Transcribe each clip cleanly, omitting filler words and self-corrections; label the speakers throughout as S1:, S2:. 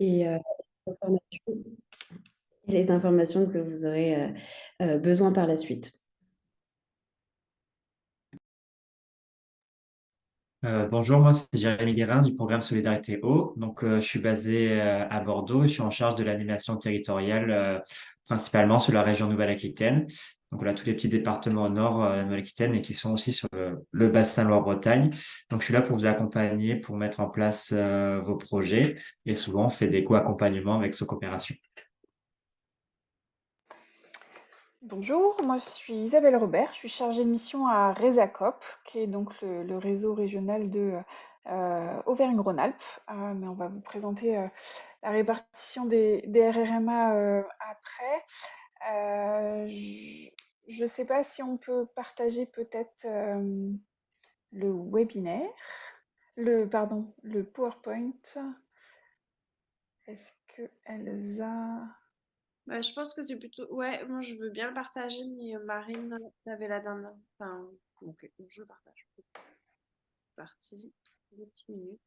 S1: et informations et les informations que vous aurez, besoin par la suite.
S2: Bonjour, moi c'est Jérémy Guérin du programme Solidarité Eau. Je suis basé à Bordeaux et je suis en charge de l'animation territoriale, principalement sur la région Nouvelle-Aquitaine. Donc, on a tous les petits départements au nord Nouvelle-Aquitaine et qui sont aussi sur le bassin Loire-Bretagne. Donc, je suis là pour vous accompagner, pour mettre en place vos projets. Et souvent, on fait des co-accompagnements avec Socopération.
S3: Bonjour, moi je suis Isabelle Robert, je suis chargée de mission à RESACOP, qui est donc le réseau régional de Auvergne-Rhône-Alpes. Mais on va vous présenter la répartition des RRMA après. Je ne sais pas si on peut partager peut-être le webinaire, le PowerPoint. Est-ce que Elsa...
S4: Bah, je pense que c'est plutôt. Ouais, moi je veux bien le partager, mais Marine, t'avais la dernière. Enfin, ok, donc je le partage. C'est parti. 2 petites minutes.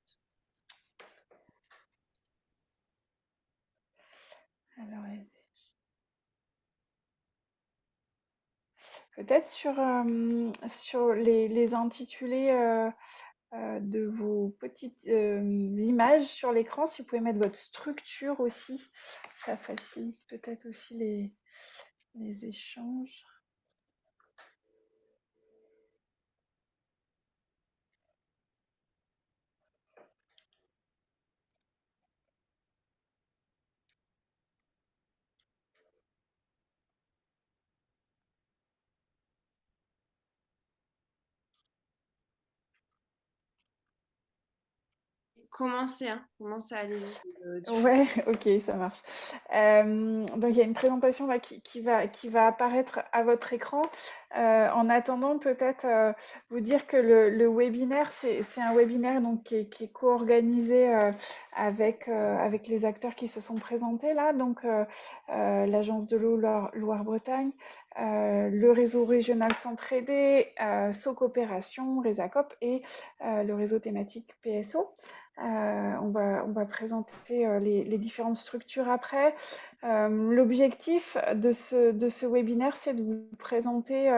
S3: Alors, peut-être sur les intitulés de vos petites images sur l'écran, si vous pouvez mettre votre structure aussi, ça facilite peut-être aussi les échanges.
S4: Commencez, hein. Commencez, allez-y.
S3: Ouais, ok, ça marche. Donc il y a une présentation là, qui va apparaître à votre écran. En attendant, peut-être vous dire que le webinaire, c'est un webinaire donc, qui est co-organisé avec les acteurs qui se sont présentés là, donc l'Agence de l'eau Loire-Bretagne, le réseau régional Centre-Aidé, Socopération, RESACOP et le réseau thématique PSO. On va présenter les différentes structures après. L'objectif de ce webinaire, c'est de vous présenter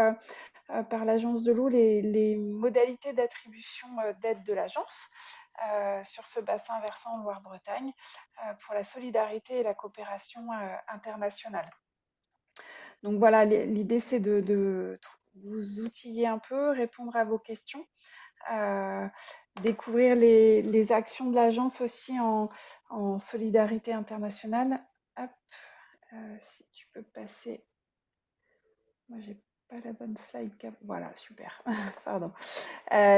S3: par l'Agence de l'eau les modalités d'attribution d'aide de l'agence sur ce bassin versant Loire-Bretagne pour la solidarité et la coopération internationale. Donc voilà, l'idée, c'est de vous outiller un peu, répondre à vos questions. Découvrir les actions de l'agence aussi en solidarité internationale. Hop, si tu peux passer. Moi, j'ai pas la bonne slide. Voilà, super. Pardon.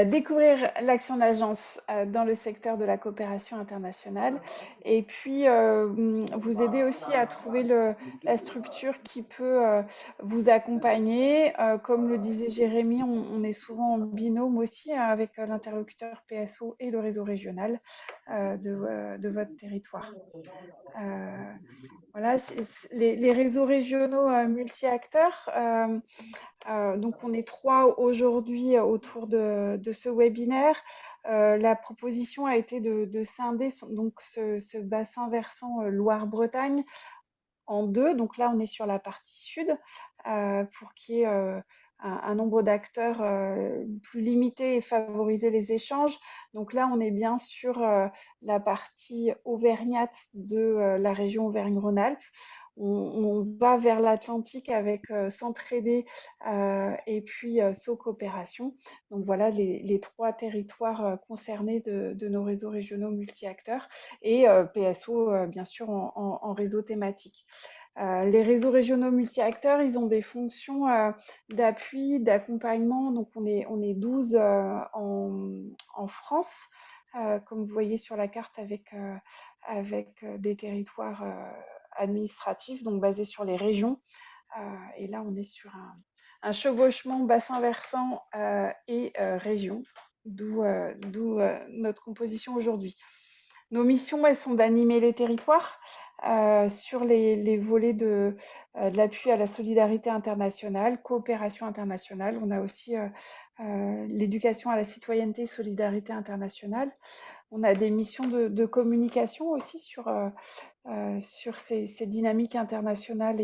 S3: Découvrir l'action de l'agence dans le secteur de la coopération internationale et puis vous aider aussi à trouver la structure qui peut vous accompagner. Comme le disait Jérémy, on est souvent en binôme aussi hein, avec l'interlocuteur PSO et le réseau régional de votre territoire. Voilà, les réseaux régionaux multi-acteurs. Donc, on est 3 aujourd'hui autour de ce webinaire. La proposition a été de scinder donc ce bassin versant Loire-Bretagne en 2. Donc là, on est sur la partie sud pour qu'il y ait un nombre d'acteurs plus limité et favoriser les échanges. Donc là, on est bien sur la partie auvergnate de la région Auvergne-Rhône-Alpes. On va vers l'Atlantique avec Centre-Aidé et puis Socopération. Donc voilà les 3 territoires concernés de nos réseaux régionaux multi-acteurs et PSO bien sûr en réseau thématique. Les réseaux régionaux multi-acteurs, ils ont des fonctions d'appui, d'accompagnement. Donc on est 12 en France, comme vous voyez sur la carte avec des territoires administratifs, donc basés sur les régions. Et là, on est sur un chevauchement bassin versant et région, d'où notre composition aujourd'hui. Nos missions, elles sont d'animer les territoires, sur les volets de l'appui à la solidarité internationale, coopération internationale. On a aussi l'éducation à la citoyenneté, solidarité internationale. On a des missions de communication aussi sur ces dynamiques internationales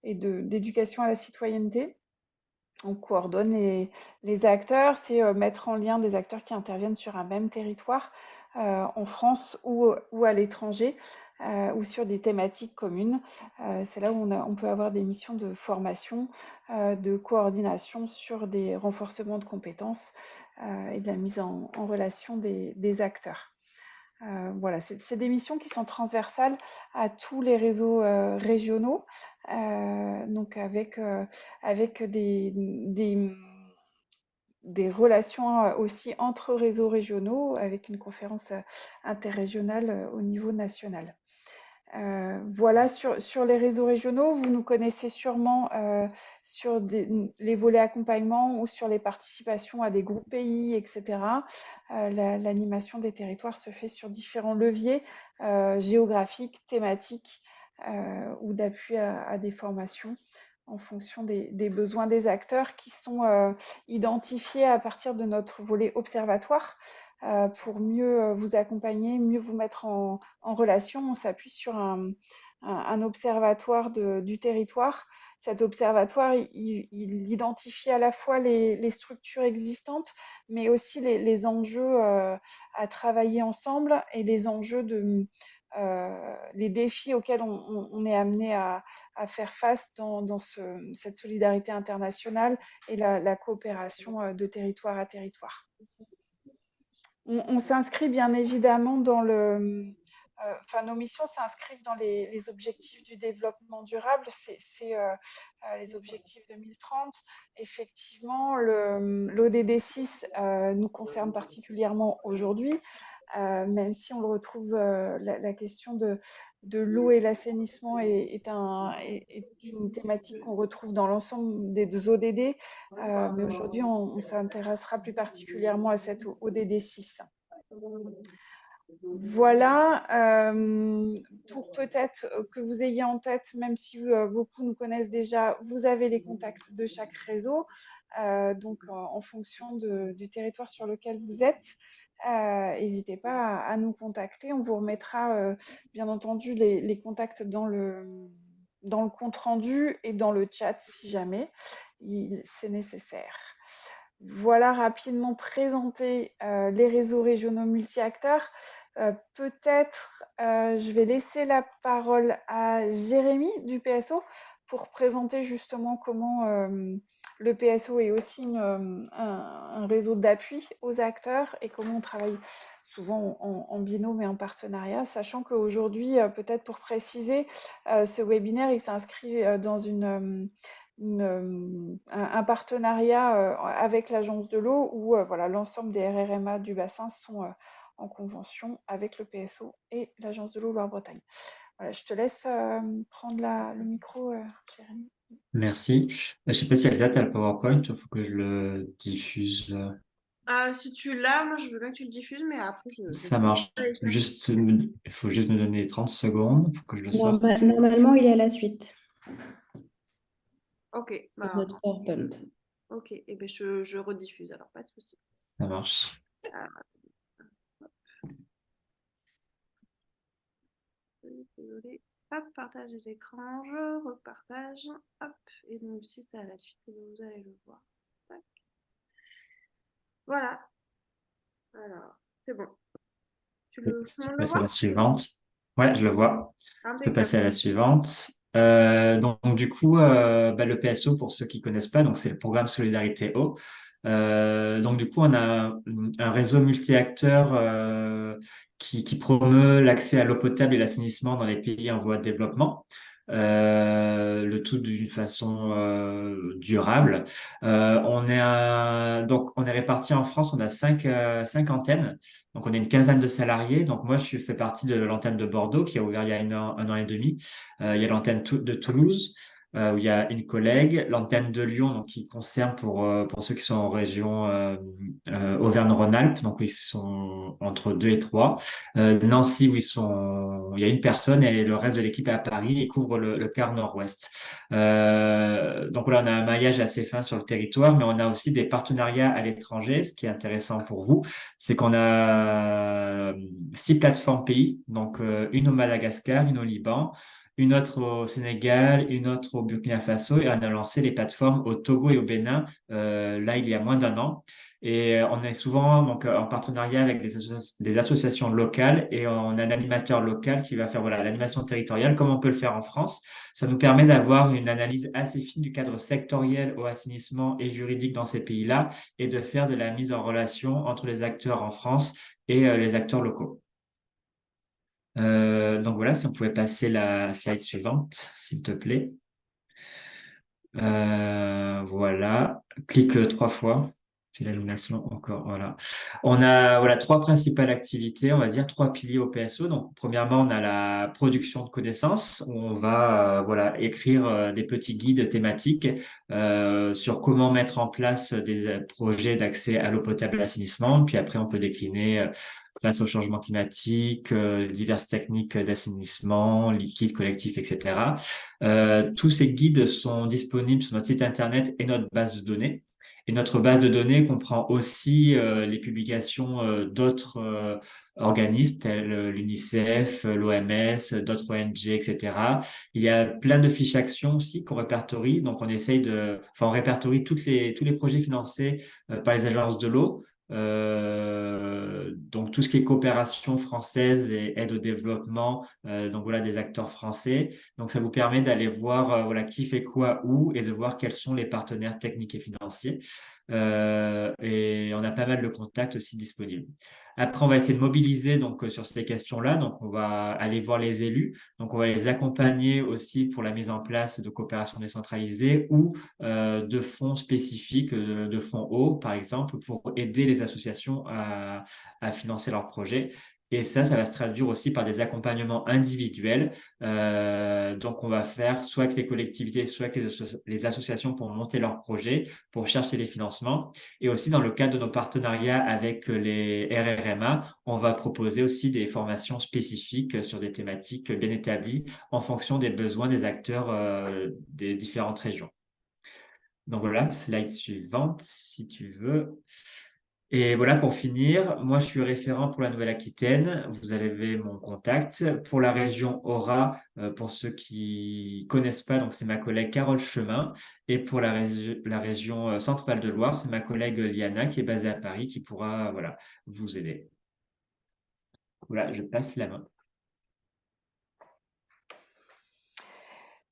S3: d'éducation à la citoyenneté. On coordonne les acteurs, c'est mettre en lien des acteurs qui interviennent sur un même territoire, en France ou à l'étranger, ou sur des thématiques communes. C'est là où on peut avoir des missions de formation, de coordination sur des renforcements de compétences et de la mise en relation des acteurs. Voilà, c'est des missions qui sont transversales à tous les réseaux régionaux, donc avec des relations aussi entre réseaux régionaux, avec une conférence interrégionale au niveau national. Voilà, sur les réseaux régionaux, vous nous connaissez sûrement sur les volets accompagnement ou sur les participations à des groupes pays, etc. L'animation des territoires se fait sur différents leviers géographiques, thématiques ou d'appui à des formations en fonction des besoins des acteurs qui sont identifiés à partir de notre volet observatoire. Pour mieux vous accompagner, mieux vous mettre en relation. On s'appuie sur un observatoire du territoire. Cet observatoire, il identifie à la fois les structures existantes, mais aussi les enjeux à travailler ensemble et les enjeux les défis auxquels on est amené à faire face dans cette solidarité internationale et la coopération de territoire à territoire. On s'inscrit bien évidemment nos missions s'inscrivent dans les objectifs du développement durable, c'est les objectifs 2030. Effectivement, l'ODD 6 nous concerne particulièrement aujourd'hui, même si on le retrouve, la question de l'eau et l'assainissement est une thématique qu'on retrouve dans l'ensemble des ODD, mais aujourd'hui on s'intéressera plus particulièrement à cette ODD 6. Voilà, pour peut-être que vous ayez en tête, même si beaucoup nous connaissent déjà, vous avez les contacts de chaque réseau, donc en fonction du territoire sur lequel vous êtes. N'hésitez pas à nous contacter, on vous remettra bien entendu les contacts dans le compte rendu et dans le chat si jamais c'est nécessaire. Voilà rapidement présenter les réseaux régionaux multi-acteurs. Peut-être je vais laisser la parole à Jérémy du PSO pour présenter justement comment le PSO est aussi un réseau d'appui aux acteurs et comment on travaille souvent en binôme et en partenariat, sachant qu'aujourd'hui, peut-être pour préciser, ce webinaire il s'inscrit dans un partenariat avec l'Agence de l'eau où voilà, l'ensemble des RRMA du bassin sont en convention avec le PSO et l'Agence de l'eau Loire-Bretagne. Voilà, je te laisse prendre le micro, Jérémy.
S2: Merci. Je ne sais pas si Elsa, tu as le PowerPoint, il faut que je le diffuse.
S4: Si tu l'as, moi je veux bien que tu le diffuses, mais après
S2: Ça marche. Juste, il faut juste me donner 30 secondes, il faut que je le sorte.
S1: Normalement, il est à la suite.
S4: Ok,
S1: Notre PowerPoint.
S4: ok, et ben je rediffuse alors, pas de souci.
S2: Ça marche.
S4: Désolée. Hop, partage l'écran, je repartage. Hop, et donc si c'est à la suite, vous allez le voir. Tac. Voilà. Alors, c'est bon. Tu peux
S2: passer à la suivante. Ouais, je le vois. Je peux passer à la suivante. Donc du coup, le PSO, pour ceux qui connaissent pas, donc c'est le programme Solidarité Eau. Donc du coup, on a un réseau multi-acteurs qui promeut l'accès à l'eau potable et l'assainissement dans les pays en voie de développement. Le tout d'une façon durable. On est répartis en France, on a cinq antennes. Donc, on est une quinzaine de salariés. Donc, moi, je fais partie de l'antenne de Bordeaux qui a ouvert il y a un an et demi. Il y a l'antenne de Toulouse. où il y a une collègue, l'antenne de Lyon, donc qui concerne pour ceux qui sont en région Auvergne-Rhône-Alpes, donc ils sont entre 2 et 3. Nancy, où il y a une personne et le reste de l'équipe est à Paris et couvre le quart nord-ouest. Donc là, on a un maillage assez fin sur le territoire, mais on a aussi des partenariats à l'étranger. Ce qui est intéressant pour vous, c'est qu'on a 6 plateformes pays, donc une au Madagascar, une au Liban, une autre au Sénégal, une autre au Burkina Faso, et on a lancé les plateformes au Togo et au Bénin, là, il y a moins d'un an. Et on est souvent donc, en partenariat avec des associations locales et on a un animateur local qui va faire voilà, l'animation territoriale comme on peut le faire en France. Ça nous permet d'avoir une analyse assez fine du cadre sectoriel au assainissement et juridique dans ces pays-là et de faire de la mise en relation entre les acteurs en France et les acteurs locaux. Donc voilà, si on pouvait passer la slide suivante, s'il te plaît. Voilà, clique 3 fois. C'est l'animation encore, voilà. On a voilà 3 principales activités, on va dire 3 piliers au PSO. Donc premièrement, on a la production de connaissances où on va voilà écrire des petits guides thématiques sur comment mettre en place des projets d'accès à l'eau potable et à l'assainissement. Puis après, on peut décliner face au changement climatique, diverses techniques d'assainissement, liquide, collectif, etc. Tous ces guides sont disponibles sur notre site internet et notre base de données. Et notre base de données comprend aussi les publications d'autres organismes tels l'UNICEF, l'OMS, d'autres ONG, etc. Il y a plein de fiches actions aussi qu'on répertorie. Donc, on répertorie tous les projets financés par les agences de l'eau. Donc, tout ce qui est coopération française et aide au développement, donc voilà, des acteurs français. Donc, ça vous permet d'aller voir voilà, qui fait quoi où et de voir quels sont les partenaires techniques et financiers. Et on a pas mal de contacts aussi disponibles. Après, on va essayer de mobiliser donc sur ces questions-là. Donc, on va aller voir les élus. Donc, on va les accompagner aussi pour la mise en place de coopération décentralisée ou de fonds spécifiques, de fonds hauts, par exemple, pour aider les associations à financer leurs projets. Et ça va se traduire aussi par des accompagnements individuels. Donc, on va faire soit avec les collectivités, soit avec les associations pour monter leurs projets, pour chercher les financements. Et aussi, dans le cadre de nos partenariats avec les RRMA, on va proposer aussi des formations spécifiques sur des thématiques bien établies en fonction des besoins des acteurs des différentes régions. Donc voilà, slide suivante, si tu veux. Et voilà, pour finir, moi, je suis référent pour la Nouvelle-Aquitaine. Vous avez mon contact. Pour la région Aura, pour ceux qui connaissent pas, donc c'est ma collègue Carole Chemin. Et pour la région Centre-Val de Loire, c'est ma collègue Liana qui est basée à Paris, qui pourra, voilà, vous aider. Voilà, je passe la main.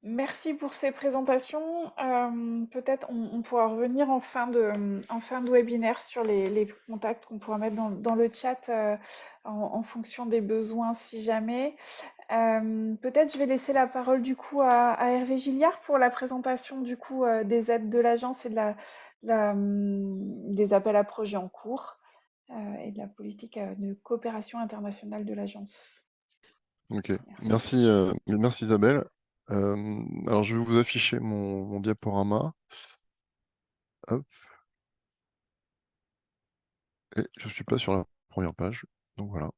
S3: Merci pour ces présentations. Peut-être on pourra revenir en fin de webinaire sur les contacts qu'on pourra mettre dans le chat en fonction des besoins si jamais. Peut-être je vais laisser la parole du coup à Hervé Gilliard pour la présentation du coup des aides de l'agence et des appels à projets en cours et de la politique de coopération internationale de l'agence.
S5: Ok, merci Isabelle. Alors je vais vous afficher mon diaporama. Hop. Et je ne suis pas sur la première page, donc voilà.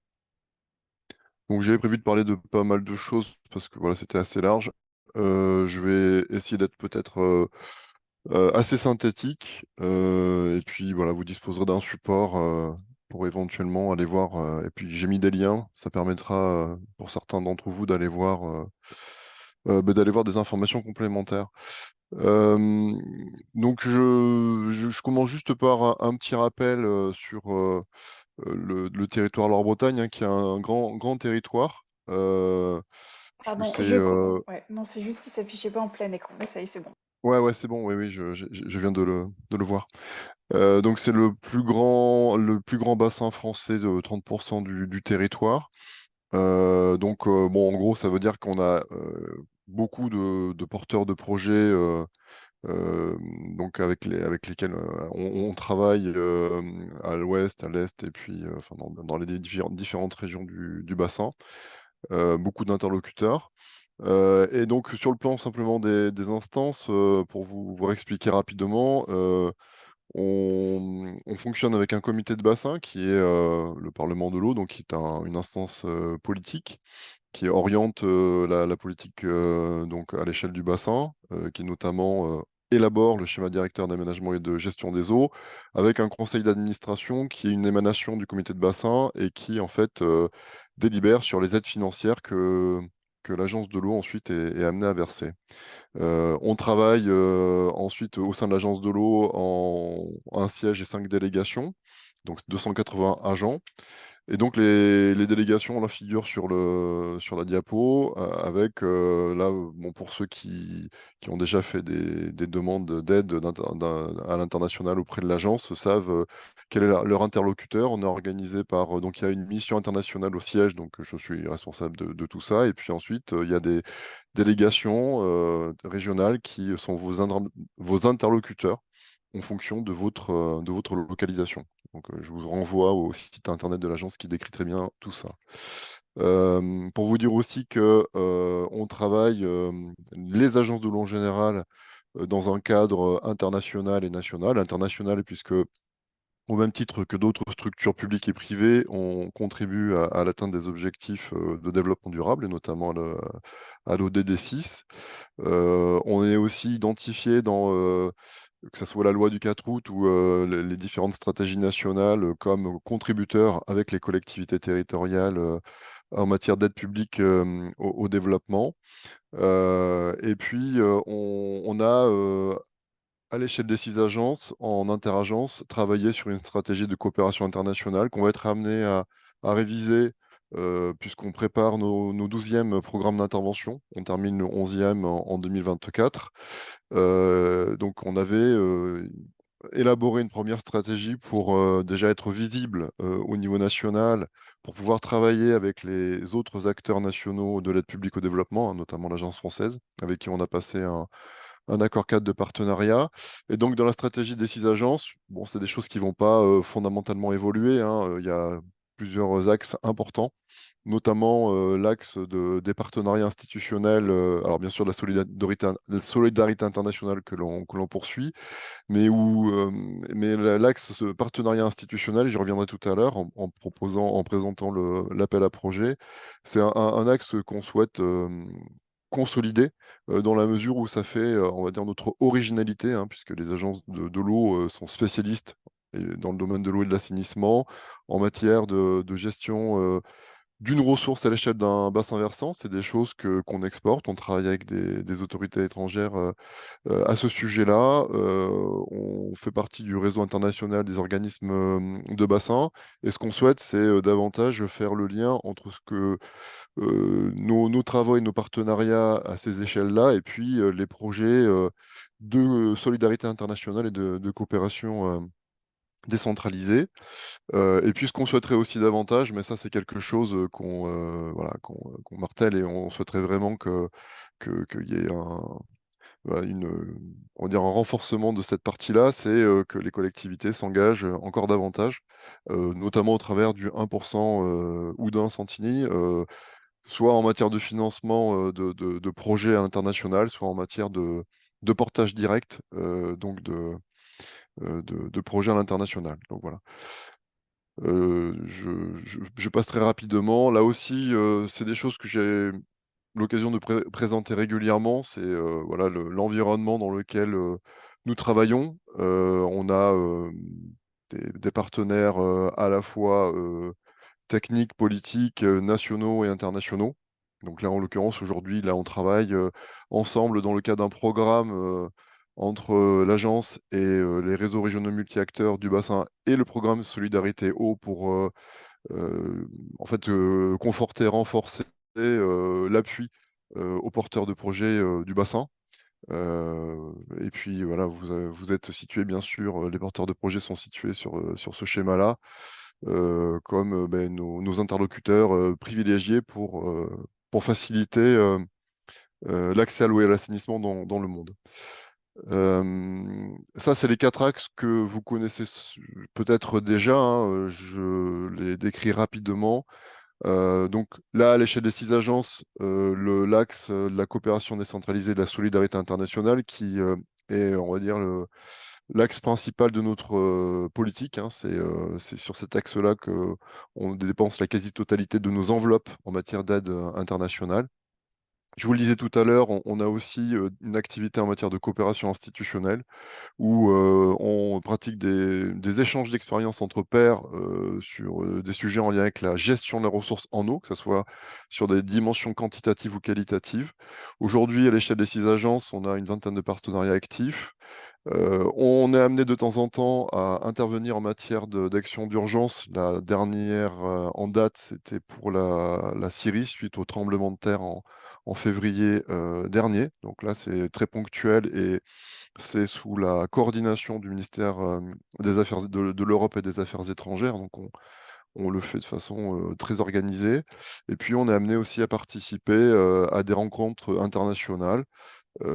S5: Donc j'avais prévu de parler de pas mal de choses parce que voilà, c'était assez large. Je vais essayer d'être peut-être assez synthétique. Et puis voilà, vous disposerez d'un support pour éventuellement aller voir. Et puis j'ai mis des liens, ça permettra pour certains d'entre vous d'aller voir, d'aller voir des informations complémentaires. Donc je commence juste par un petit rappel sur le territoire Loire-Bretagne, hein, qui est un grand territoire. Puisque
S3: Pardon,
S5: c'est
S3: ouais, non, c'est juste qu'il s'affichait pas en plein écran, mais ça y est, c'est bon.
S5: ouais, c'est bon, oui, je viens de le voir. Donc c'est le plus grand bassin français de 30% du territoire. Bon, en gros, ça veut dire qu'on a beaucoup de porteurs de projets donc avec lesquels on travaille à l'ouest, à l'est, et puis enfin, dans les différentes régions du bassin. Beaucoup d'interlocuteurs. Et donc, sur le plan simplement des instances, pour vous expliquer rapidement, on fonctionne avec un comité de bassin qui est le Parlement de l'eau, donc qui est une instance politique qui oriente la politique donc à l'échelle du bassin, qui notamment élabore le schéma directeur d'aménagement et de gestion des eaux, avec un conseil d'administration qui est une émanation du comité de bassin et qui en fait délibère sur les aides financières que l'agence de l'eau ensuite est amenée à verser. On travaille ensuite au sein de l'agence de l'eau en un siège et 5 délégations, donc 280 agents. Et donc les délégations, là, figurent sur la diapo, avec là, bon, pour ceux qui ont déjà fait des demandes d'aide à l'international auprès de l'agence, savent quel est leur interlocuteur. On est organisé par, donc il y a une mission internationale au siège, donc je suis responsable de tout ça. Et puis ensuite, il y a des délégations régionales qui sont vos interlocuteurs en fonction de votre localisation. Donc, je vous renvoie au site internet de l'agence qui décrit très bien tout ça. Pour vous dire aussi que on travaille, les agences de l'eau en général, dans un cadre international et national. International, puisque au même titre que d'autres structures publiques et privées, on contribue à l'atteinte des objectifs de développement durable, et notamment à l'ODD 6. On est aussi identifié dans que ça soit la loi du 4 août ou les différentes stratégies nationales, comme contributeurs avec les collectivités territoriales en matière d'aide publique au développement. Et puis, on a, à l'échelle des 6 agences, en interagence, travaillé sur une stratégie de coopération internationale qu'on va être amené à réviser, puisqu'on prépare nos 12e programmes d'intervention. On termine le 11e en 2024. Donc on avait élaboré une première stratégie pour déjà être visible au niveau national, pour pouvoir travailler avec les autres acteurs nationaux de l'aide publique au développement, hein, notamment l'Agence française, avec qui on a passé un accord cadre de partenariat. Et donc dans la stratégie des 6 agences, bon, c'est des choses qui vont pas fondamentalement évoluer, hein. Il y a plusieurs axes importants, notamment l'axe des partenariats institutionnels, alors bien sûr la solidarité internationale que l'on poursuit, mais l'axe partenariat institutionnel, j'y reviendrai tout à l'heure en présentant l'appel à projet, c'est un axe qu'on souhaite consolider dans la mesure où ça fait, on va dire, notre originalité, hein, puisque les agences de l'eau sont spécialistes dans le domaine de l'eau et de l'assainissement, en matière de gestion d'une ressource à l'échelle d'un bassin versant. C'est des choses qu'on exporte. On travaille avec des autorités étrangères à ce sujet-là. On fait partie du réseau international des organismes de bassin. Et ce qu'on souhaite, c'est davantage faire le lien entre ce que nos travaux et nos partenariats à ces échelles-là, et puis les projets de solidarité internationale et de coopération décentralisée. Et puis ce qu'on souhaiterait aussi davantage, mais ça c'est quelque chose voilà, qu'on martèle, et on souhaiterait vraiment qu'il y ait voilà, on va dire un renforcement de cette partie-là, c'est que les collectivités s'engagent encore davantage, notamment au travers du 1% Oudin Santini, soit en matière de financement de projets à l'international, soit en matière de portage direct, donc de projets à l'international. Donc voilà. Je passe très rapidement. Là aussi, c'est des choses que j'ai l'occasion de présenter régulièrement. C'est voilà, l'environnement dans lequel nous travaillons. On a des partenaires à la fois techniques, politiques, nationaux et internationaux. Donc là, en l'occurrence, aujourd'hui, là, on travaille ensemble dans le cadre d'un programme entre l'agence et les réseaux régionaux multi-acteurs du bassin et le programme Solidarité Eau pour en fait conforter, renforcer l'appui aux porteurs de projets du bassin. Et puis voilà, vous êtes situés, bien sûr, les porteurs de projets sont situés sur ce schéma-là, comme ben, nos interlocuteurs privilégiés pour faciliter l'accès à l'eau et à l'assainissement dans le monde. Ça, c'est les 4 axes que vous connaissez peut-être déjà, hein, je les décris rapidement. Donc là, à l'échelle des 6 agences, l'axe de la coopération décentralisée et de la solidarité internationale qui est, on va dire, l'axe principal de notre politique, hein. C'est sur cet axe-là qu'on dépense la quasi-totalité de nos enveloppes en matière d'aide internationale. Je vous le disais tout à l'heure, on a aussi une activité en matière de coopération institutionnelle où on pratique des échanges d'expériences entre pairs sur des sujets en lien avec la gestion des ressources en eau, que ce soit sur des dimensions quantitatives ou qualitatives. Aujourd'hui, à l'échelle des 6 agences, on a une vingtaine de partenariats actifs. On est amené de temps en temps à intervenir en matière d'action d'urgence. La dernière en date, c'était pour la Syrie, suite au tremblement de terre en février dernier. Donc là, c'est très ponctuel et c'est sous la coordination du ministère des Affaires de l'Europe et des Affaires étrangères. Donc on le fait de façon très organisée. Et puis on est amené aussi à participer à des rencontres internationales.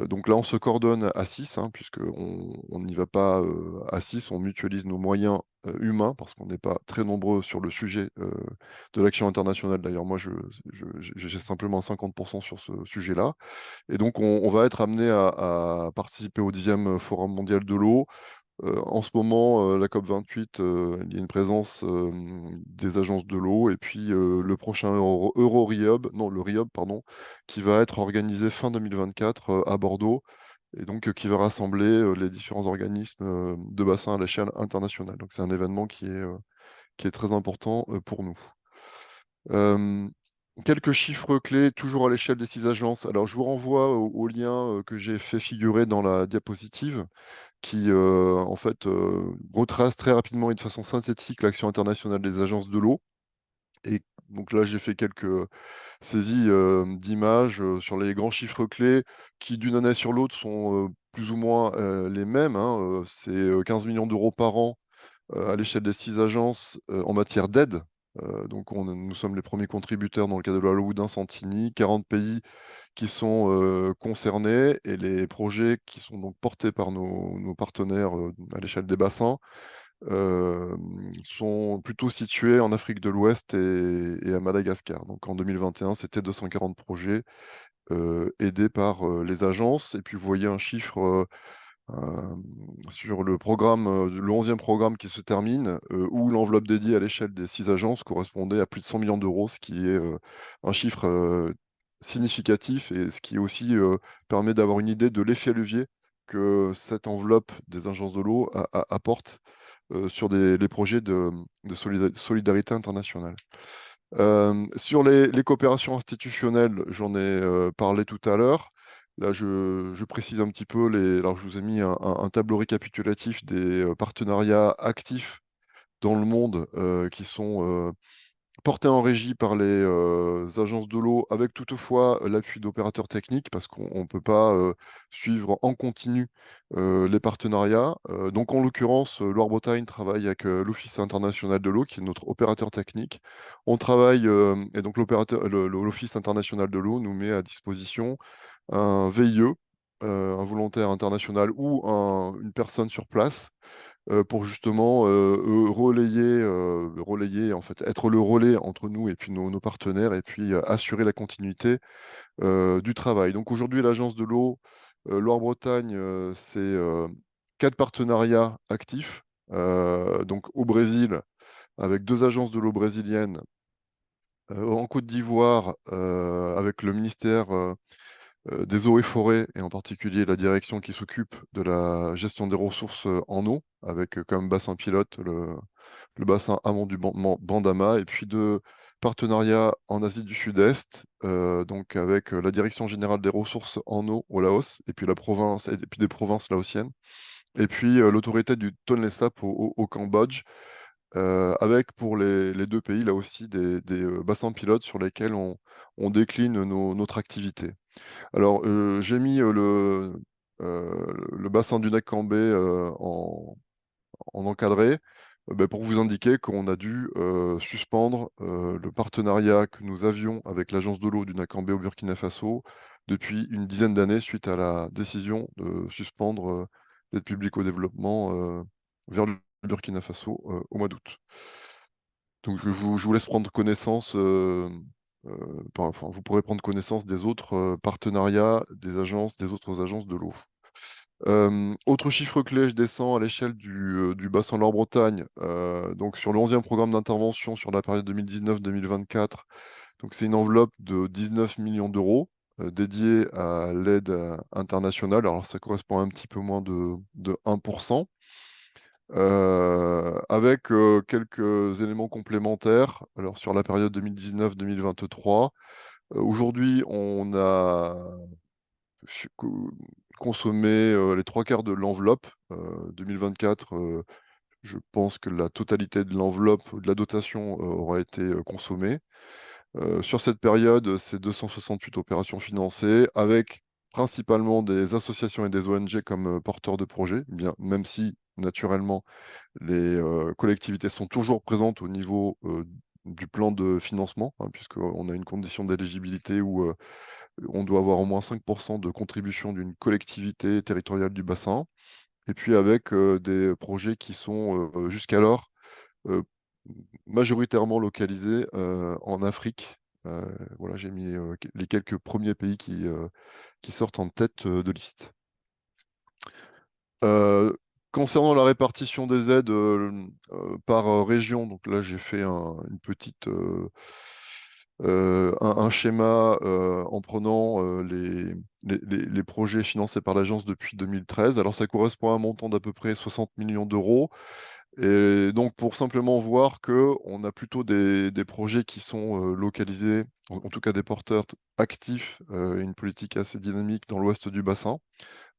S5: Donc là, on se coordonne à 6, hein, puisqu'on n'y va pas à 6, on mutualise nos moyens humains, parce qu'on n'est pas très nombreux sur le sujet de l'action internationale. D'ailleurs, moi, j'ai simplement 50% sur ce sujet-là. Et donc, on va être amené à participer au 10e Forum mondial de l'eau. En ce moment, la COP28, il y a une présence des agences de l'eau et puis le prochain EuroRIOB, non, le RIOB, pardon, qui va être organisé fin 2024 à Bordeaux et donc qui va rassembler les différents organismes de bassin à l'échelle internationale. Donc c'est un événement qui est très important pour nous. Quelques chiffres clés, toujours à l'échelle des 6 agences. Alors je vous renvoie au lien que j'ai fait figurer dans la diapositive qui en fait retrace très rapidement et de façon synthétique l'action internationale des agences de l'eau. Et donc là, j'ai fait quelques saisies d'images sur les grands chiffres clés qui, d'une année sur l'autre, sont plus ou moins les mêmes, hein. C'est 15 millions d'euros par an à l'échelle des 6 agences en matière d'aide. Donc nous sommes les premiers contributeurs dans le cadre de la loi Houdin-Santini, 40 pays qui sont concernés et les projets qui sont donc portés par nos partenaires à l'échelle des bassins sont plutôt situés en Afrique de l'Ouest et à Madagascar. Donc en 2021, c'était 240 projets aidés par les agences. Et puis vous voyez un chiffre sur le programme, le 11e programme qui se termine, où l'enveloppe dédiée à l'échelle des 6 agences correspondait à plus de 100 millions d'euros, ce qui est un chiffre significatif et ce qui aussi permet d'avoir une idée de l'effet levier que cette enveloppe des agences de l'eau apporte sur les projets de solidarité internationale. Sur les coopérations institutionnelles, j'en ai parlé tout à l'heure. Là, je précise un petit peu alors je vous ai mis un tableau récapitulatif des partenariats actifs dans le monde qui sont portés en régie par les agences de l'eau, avec toutefois l'appui d'opérateurs techniques, parce qu'on ne peut pas suivre en continu les partenariats. Donc, en l'occurrence, Loire-Bretagne travaille avec l'Office international de l'eau, qui est notre opérateur technique. On travaille, et donc l'Office international de l'eau nous met à disposition un VIE, un volontaire international ou une personne sur place pour justement relayer, en fait, être le relais entre nous et puis nos partenaires et puis assurer la continuité du travail. Donc aujourd'hui, l'Agence de l'eau Loire-Bretagne, c'est 4 partenariats actifs. Donc au Brésil, avec 2 agences de l'eau brésiliennes, en Côte d'Ivoire, avec le ministère des eaux et forêts, et en particulier la direction qui s'occupe de la gestion des ressources en eau, avec comme bassin pilote le bassin amont du Bandama, et puis de partenariats en Asie du Sud-Est, donc avec la Direction générale des ressources en eau au Laos, et puis la province, et puis des provinces laotiennes, et puis l'autorité du Tonlé Sap au Cambodge, avec pour les 2 pays, là aussi, des bassins pilotes sur lesquels on décline notre activité. Alors, j'ai mis le bassin du Nac-Cambé en encadré pour vous indiquer qu'on a dû suspendre le partenariat que nous avions avec l'agence de l'eau du Nac-Cambé au Burkina Faso depuis une dizaine d'années suite à la décision de suspendre l'aide publique au développement vers le Burkina Faso au mois d'août. Donc je vous laisse prendre connaissance, enfin, vous pourrez prendre connaissance des autres partenariats des autres agences de l'eau. Autre chiffre clé, je descends à l'échelle du bassin Loire-Bretagne. Donc sur le 11e programme d'intervention sur la période 2019-2024, donc c'est une enveloppe de 19 millions d'euros dédiée à l'aide internationale. Alors ça correspond à un petit peu moins de 1%. Avec quelques éléments complémentaires. Alors sur la période 2019-2023, aujourd'hui on a consommé les 3/4 de l'enveloppe. 2024, je pense que la totalité de l'enveloppe, de la dotation, aura été consommée. Sur cette période, c'est 268 opérations financées avec principalement des associations et des ONG comme porteurs de projets, bien, même si naturellement les collectivités sont toujours présentes au niveau du plan de financement, hein, puisqu'on a une condition d'éligibilité où on doit avoir au moins 5% de contribution d'une collectivité territoriale du bassin. Et puis avec des projets qui sont jusqu'alors euh, majoritairement localisés en Afrique. Voilà, j'ai mis les quelques premiers pays qui sortent en tête de liste. Euh, Concernant la répartition des aides par région, donc là j'ai fait une petite, un schéma en prenant les projets financés par l'agence depuis 2013. Alors ça correspond à un montant d'à peu près 60 millions d'euros. Et donc pour simplement voir que on a plutôt des projets qui sont localisés, en tout cas des porteurs actifs, une politique assez dynamique dans l'ouest du bassin,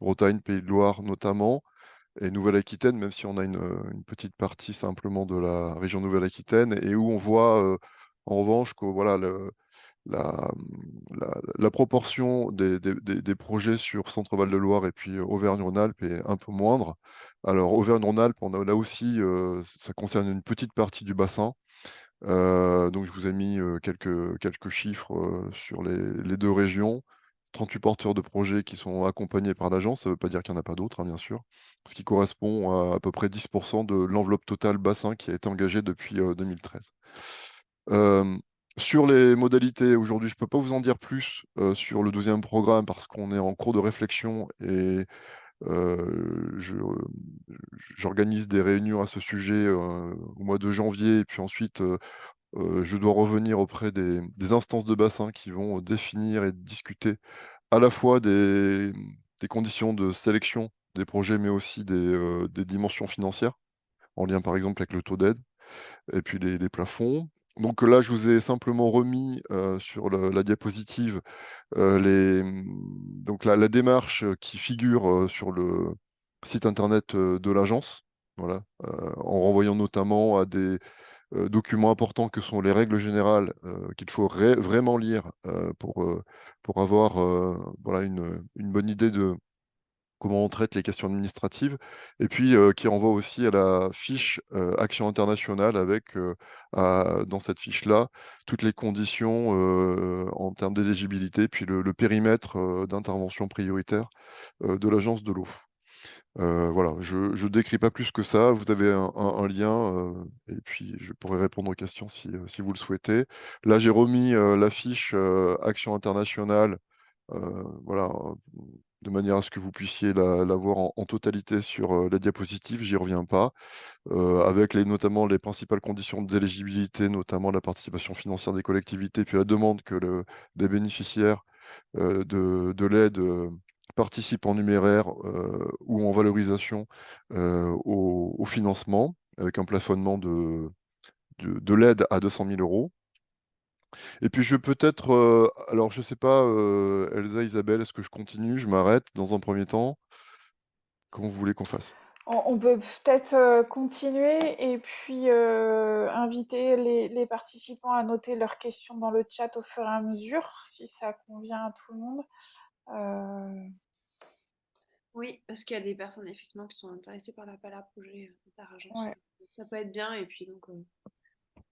S5: Bretagne, Pays de Loire notamment et Nouvelle-Aquitaine, même si on a une petite partie simplement de la région Nouvelle-Aquitaine, et où on voit en revanche que voilà, la, la proportion des projets sur Centre-Val de Loire et puis Auvergne-Rhône-Alpes est un peu moindre. Alors Auvergne-Rhône-Alpes, on a là aussi, ça concerne une petite partie du bassin. Donc je vous ai mis quelques chiffres sur les deux régions. 38 porteurs de projets qui sont accompagnés par l'agence, ça ne veut pas dire qu'il n'y en a pas d'autres, hein, bien sûr, ce qui correspond à peu près 10% de l'enveloppe totale bassin qui a été engagée depuis 2013. Euh, sur les modalités, aujourd'hui, je ne peux pas vous en dire plus sur le 12e programme parce qu'on est en cours de réflexion et j'organise des réunions à ce sujet au mois de janvier et puis ensuite je dois revenir auprès des instances de bassin qui vont définir et discuter à la fois des conditions de sélection des projets, mais aussi des dimensions financières, en lien par exemple avec le taux d'aide, et puis les plafonds. Donc là, je vous ai simplement remis sur la diapositive donc la démarche qui figure sur le site internet de l'agence, voilà, en renvoyant notamment à des documents importants que sont les règles générales qu'il faut vraiment lire pour avoir voilà, une bonne idée de comment on traite les questions administratives, et puis qui renvoie aussi à la fiche action internationale avec dans cette fiche-là toutes les conditions en termes d'éligibilité, puis le périmètre d'intervention prioritaire de l'agence de l'eau. Voilà, je ne décris pas plus que ça. Vous avez un lien et puis je pourrai répondre aux questions si vous le souhaitez. Là, j'ai remis la fiche Action internationale, voilà, de manière à ce que vous puissiez la voir en totalité sur la diapositive. J'y reviens pas, avec notamment les principales conditions d'éligibilité, notamment la participation financière des collectivités, puis la demande que les bénéficiaires de l'aide participent en numéraire ou en valorisation au financement, avec un plafonnement de l'aide à 200 000 euros. Et puis je peut-être, alors je sais pas, Elsa, Isabelle, est-ce que je continue, je m'arrête dans un premier temps? Comment vous voulez qu'on fasse?
S3: On peut peut-être continuer et puis inviter les participants à noter leurs questions dans le chat au fur et à mesure, si ça convient à tout le monde.
S4: Oui, parce qu'il y a des personnes effectivement qui sont intéressées par l'appel à projet d'Aragence.
S3: Ouais.
S4: Ça peut être bien. Et puis donc,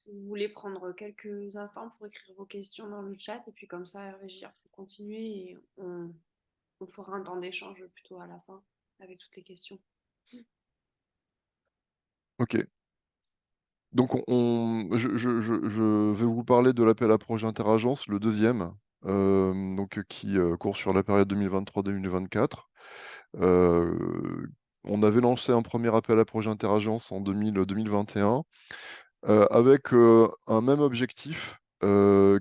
S4: si vous voulez prendre quelques instants pour écrire vos questions dans le chat. Et puis comme ça, Régir peut continuer et on fera un temps d'échange plutôt à la fin avec toutes les questions.
S5: Ok. Donc, je vais vous parler de l'appel à projet interagence, le deuxième, donc, qui court sur la période 2023-2024. On avait lancé un premier appel à projet interagence en 2021 avec un même objectif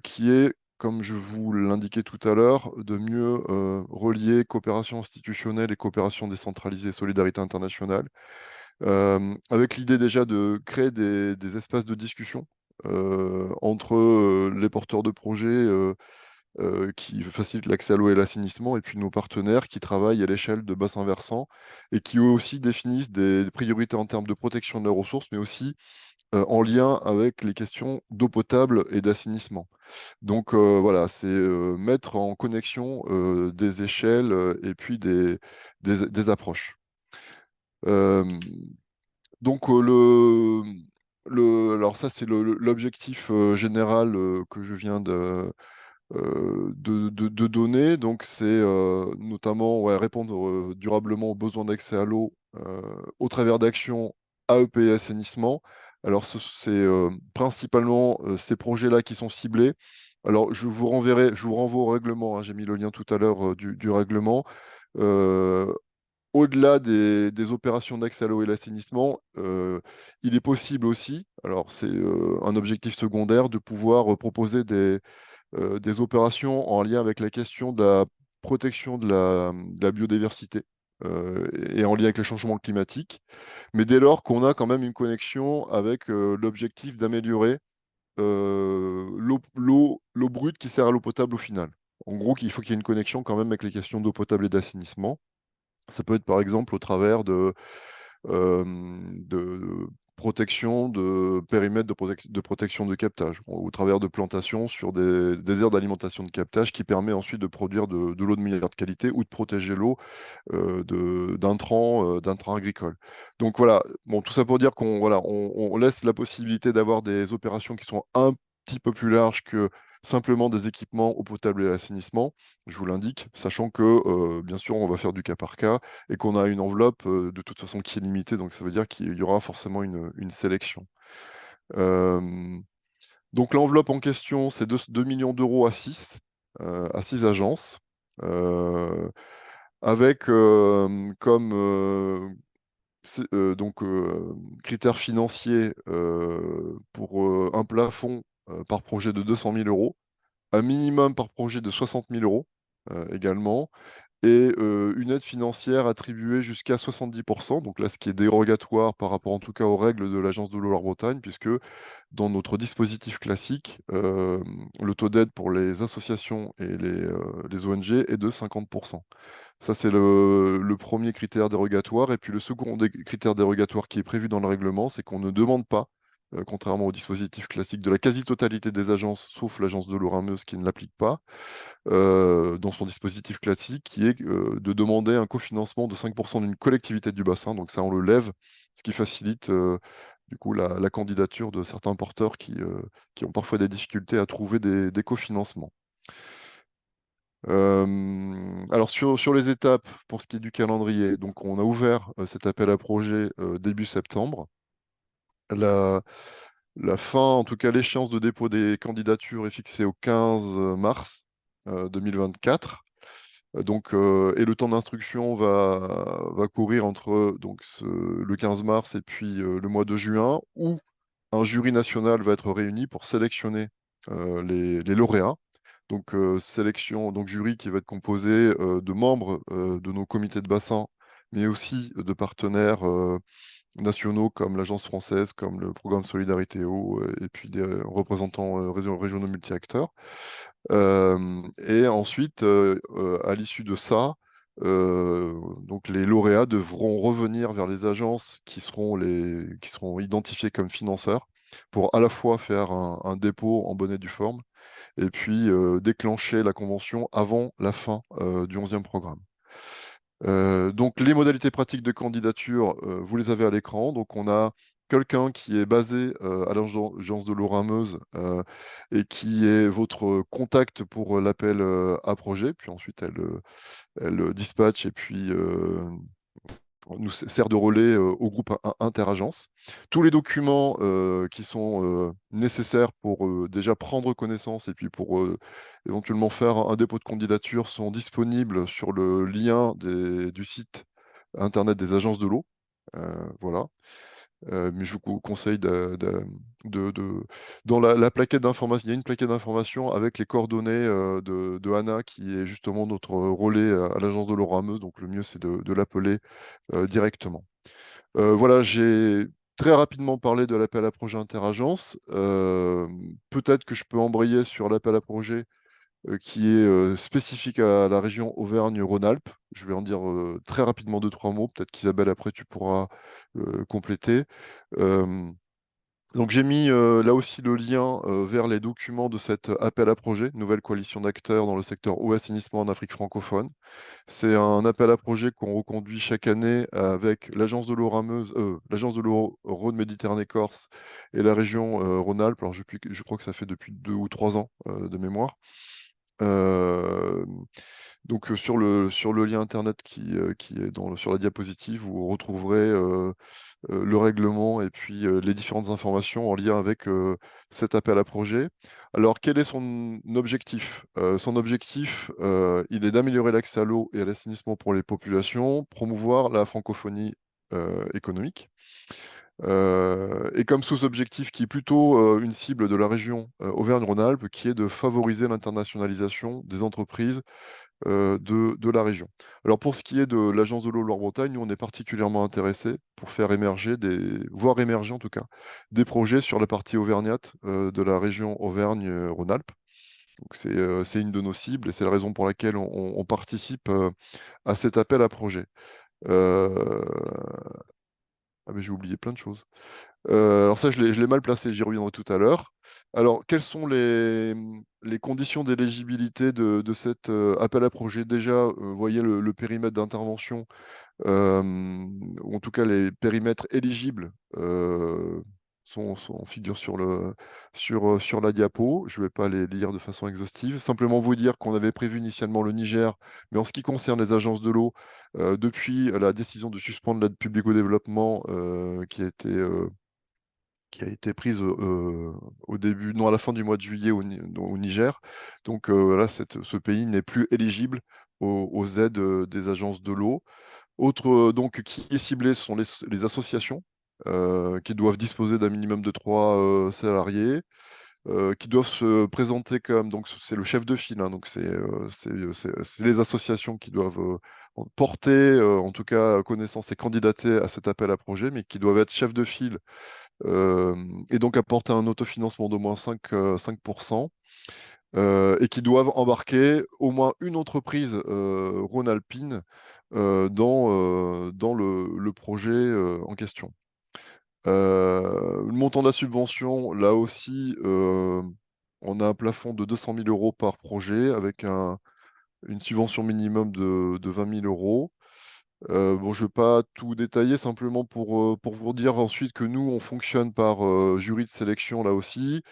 S5: qui est, comme je vous l'indiquais tout à l'heure, de mieux relier coopération institutionnelle et coopération décentralisée et solidarité internationale, avec l'idée déjà de créer des espaces de discussion entre les porteurs de projets qui facilitent l'accès à l'eau et l'assainissement, et puis nos partenaires qui travaillent à l'échelle de bassins versants et qui eux aussi définissent des priorités en termes de protection de leurs ressources, mais aussi en lien avec les questions d'eau potable et d'assainissement. Donc voilà, c'est mettre en connexion des échelles et puis des approches. Donc alors ça, c'est l'objectif général que je viens de donner. Donc c'est notamment, ouais, répondre durablement aux besoins d'accès à l'eau au travers d'actions AEP et assainissement. Alors c'est principalement ces projets-là qui sont ciblés. Alors je vous renvoie au règlement, hein, j'ai mis le lien tout à l'heure du règlement. Euh, Au-delà des opérations d'accès à l'eau et l'assainissement, il est possible aussi, alors c'est un objectif secondaire, de pouvoir proposer des opérations en lien avec la question de la protection de la biodiversité et en lien avec les changements climatiques, mais dès lors qu'on a quand même une connexion avec l'objectif d'améliorer l'eau brute qui sert à l'eau potable au final. En gros, il faut qu'il y ait une connexion quand même avec les questions d'eau potable et d'assainissement. Ça peut être par exemple au travers de protection de périmètres de protection de captage, au travers de plantations sur des aires d'alimentation de captage qui permet ensuite de produire de l'eau de meilleure qualité ou de protéger l'eau d'intrants agricoles. Donc voilà, bon, tout ça pour dire qu'on voilà, on laisse la possibilité d'avoir des opérations qui sont un petit peu plus larges que simplement des équipements eau potable et l'assainissement, je vous l'indique, sachant que bien sûr on va faire du cas par cas et qu'on a une enveloppe de toute façon qui est limitée, donc ça veut dire qu'il y aura forcément une sélection. Euh, donc l'enveloppe en question, c'est 2 millions d'euros à 6 agences, avec comme donc, critères financiers pour un plafond par projet de 200 000 euros, un minimum par projet de 60 000 euros également, et une aide financière attribuée jusqu'à 70%. Donc là, ce qui est dérogatoire par rapport en tout cas aux règles de l'Agence de l'eau Loire-Bretagne, puisque dans notre dispositif classique, le taux d'aide pour les associations et les ONG est de 50%. Ça, c'est le premier critère dérogatoire. Et puis le second critère dérogatoire qui est prévu dans le règlement, c'est qu'on ne demande pas, contrairement au dispositif classique, de la quasi-totalité des agences, sauf l'agence de l'eau rameuse qui ne l'applique pas, dans son dispositif classique, qui est de demander un cofinancement de 5% d'une collectivité du bassin. Donc ça, on le lève, ce qui facilite du coup la candidature de certains porteurs qui ont parfois des difficultés à trouver des cofinancements. Alors sur les étapes, pour ce qui est du calendrier, donc on a ouvert cet appel à projet début septembre. La fin, en tout cas l'échéance de dépôt des candidatures est fixée au 15 mars 2024. Et le temps d'instruction va courir entre le 15 mars et puis le mois de juin, où un jury national va être réuni pour sélectionner les lauréats. Donc, jury qui va être composé de membres de nos comités de bassin, mais aussi de partenaires nationaux comme l'Agence française, comme le programme Solidarité Eau, et puis des représentants régionaux multi-acteurs. Et ensuite, à l'issue de ça, donc les lauréats devront revenir vers les agences qui seront identifiées comme financeurs pour à la fois faire un dépôt en bonne et due forme et puis déclencher la convention avant la fin du 11e programme. Donc les modalités pratiques de candidature, vous les avez à l'écran. Donc on a quelqu'un qui est basé à l'agence de l'eau rameuse et qui est votre contact pour l'appel à projet. Puis ensuite, elle dispatche et puis nous sert de relais au groupe interagence. Tous les documents qui sont nécessaires pour déjà prendre connaissance et puis pour éventuellement faire un dépôt de candidature sont disponibles sur le lien du site internet des agences de l'eau. Voilà. Mais je vous conseille dans la plaquette d'information, il y a une plaquette d'information avec les coordonnées de Anna, qui est justement notre relais à l'agence de l'eau rameuse. Donc le mieux, c'est de l'appeler directement. Voilà, j'ai très rapidement parlé de l'appel à projet interagence. Peut-être que je peux embrayer sur l'appel à projet qui est spécifique à la région Auvergne-Rhône-Alpes. Je vais en dire très rapidement deux, trois mots. Peut-être qu'Isabelle, après, tu pourras compléter. Euh, donc j'ai mis là aussi le lien vers les documents de cet appel à projet, nouvelle coalition d'acteurs dans le secteur eau et assainissement en Afrique francophone. C'est un appel à projet qu'on reconduit chaque année avec l'agence de l'eau rameuse, l'agence de l'eau Rhône-Méditerranée-Corse et la région Rhône-Alpes. Alors je crois que ça fait depuis 2 ou 3 ans de mémoire. Euh, donc sur le lien internet qui est sur la diapositive, vous retrouverez le règlement et puis les différentes informations en lien avec cet appel à projet. Alors, quel est son objectif? Son objectif, il est d'améliorer l'accès à l'eau et à l'assainissement pour les populations, promouvoir la francophonie économique. Et comme sous-objectif qui est plutôt une cible de la région Auvergne-Rhône-Alpes, qui est de favoriser l'internationalisation des entreprises de la région. Alors pour ce qui est de l'Agence de l'eau Loire-Bretagne, nous on est particulièrement intéressés pour faire émerger voire émerger en tout cas, des projets sur la partie auvergnate de la région Auvergne-Rhône-Alpes. Donc c'est une de nos cibles et c'est la raison pour laquelle on participe à cet appel à projet. Euh, Ah mais j'ai oublié plein de choses. Alors ça, je l'ai mal placé, j'y reviendrai tout à l'heure. Alors, quelles sont les conditions d'éligibilité de cet appel à projet? Déjà, vous voyez le périmètre d'intervention, ou en tout cas les périmètres éligibles figurent sur la diapo. Je ne vais pas les lire de façon exhaustive. Simplement vous dire qu'on avait prévu initialement le Niger, mais en ce qui concerne les agences de l'eau, depuis la décision de suspendre l'aide publique au développement qui a été prise au début, non, à la fin du mois de juillet au Niger. Donc là, ce pays n'est plus éligible aux aides des agences de l'eau. Autre donc qui est ciblé, ce sont les associations qui doivent disposer d'un minimum de 3 salariés, qui doivent se présenter comme, donc c'est le chef de file, hein, donc c'est les associations qui doivent porter, en tout cas connaissance et candidater à cet appel à projet, mais qui doivent être chefs de file et donc apporter un autofinancement d'au moins 5%, et qui doivent embarquer au moins une entreprise rhône-alpine dans le projet en question. Le montant de la subvention, là aussi, on a un plafond de 200 000 euros par projet avec une subvention minimum de 20 000 euros. Bon, je ne vais pas tout détailler, simplement pour vous dire ensuite que nous, on fonctionne par jury de sélection là aussi,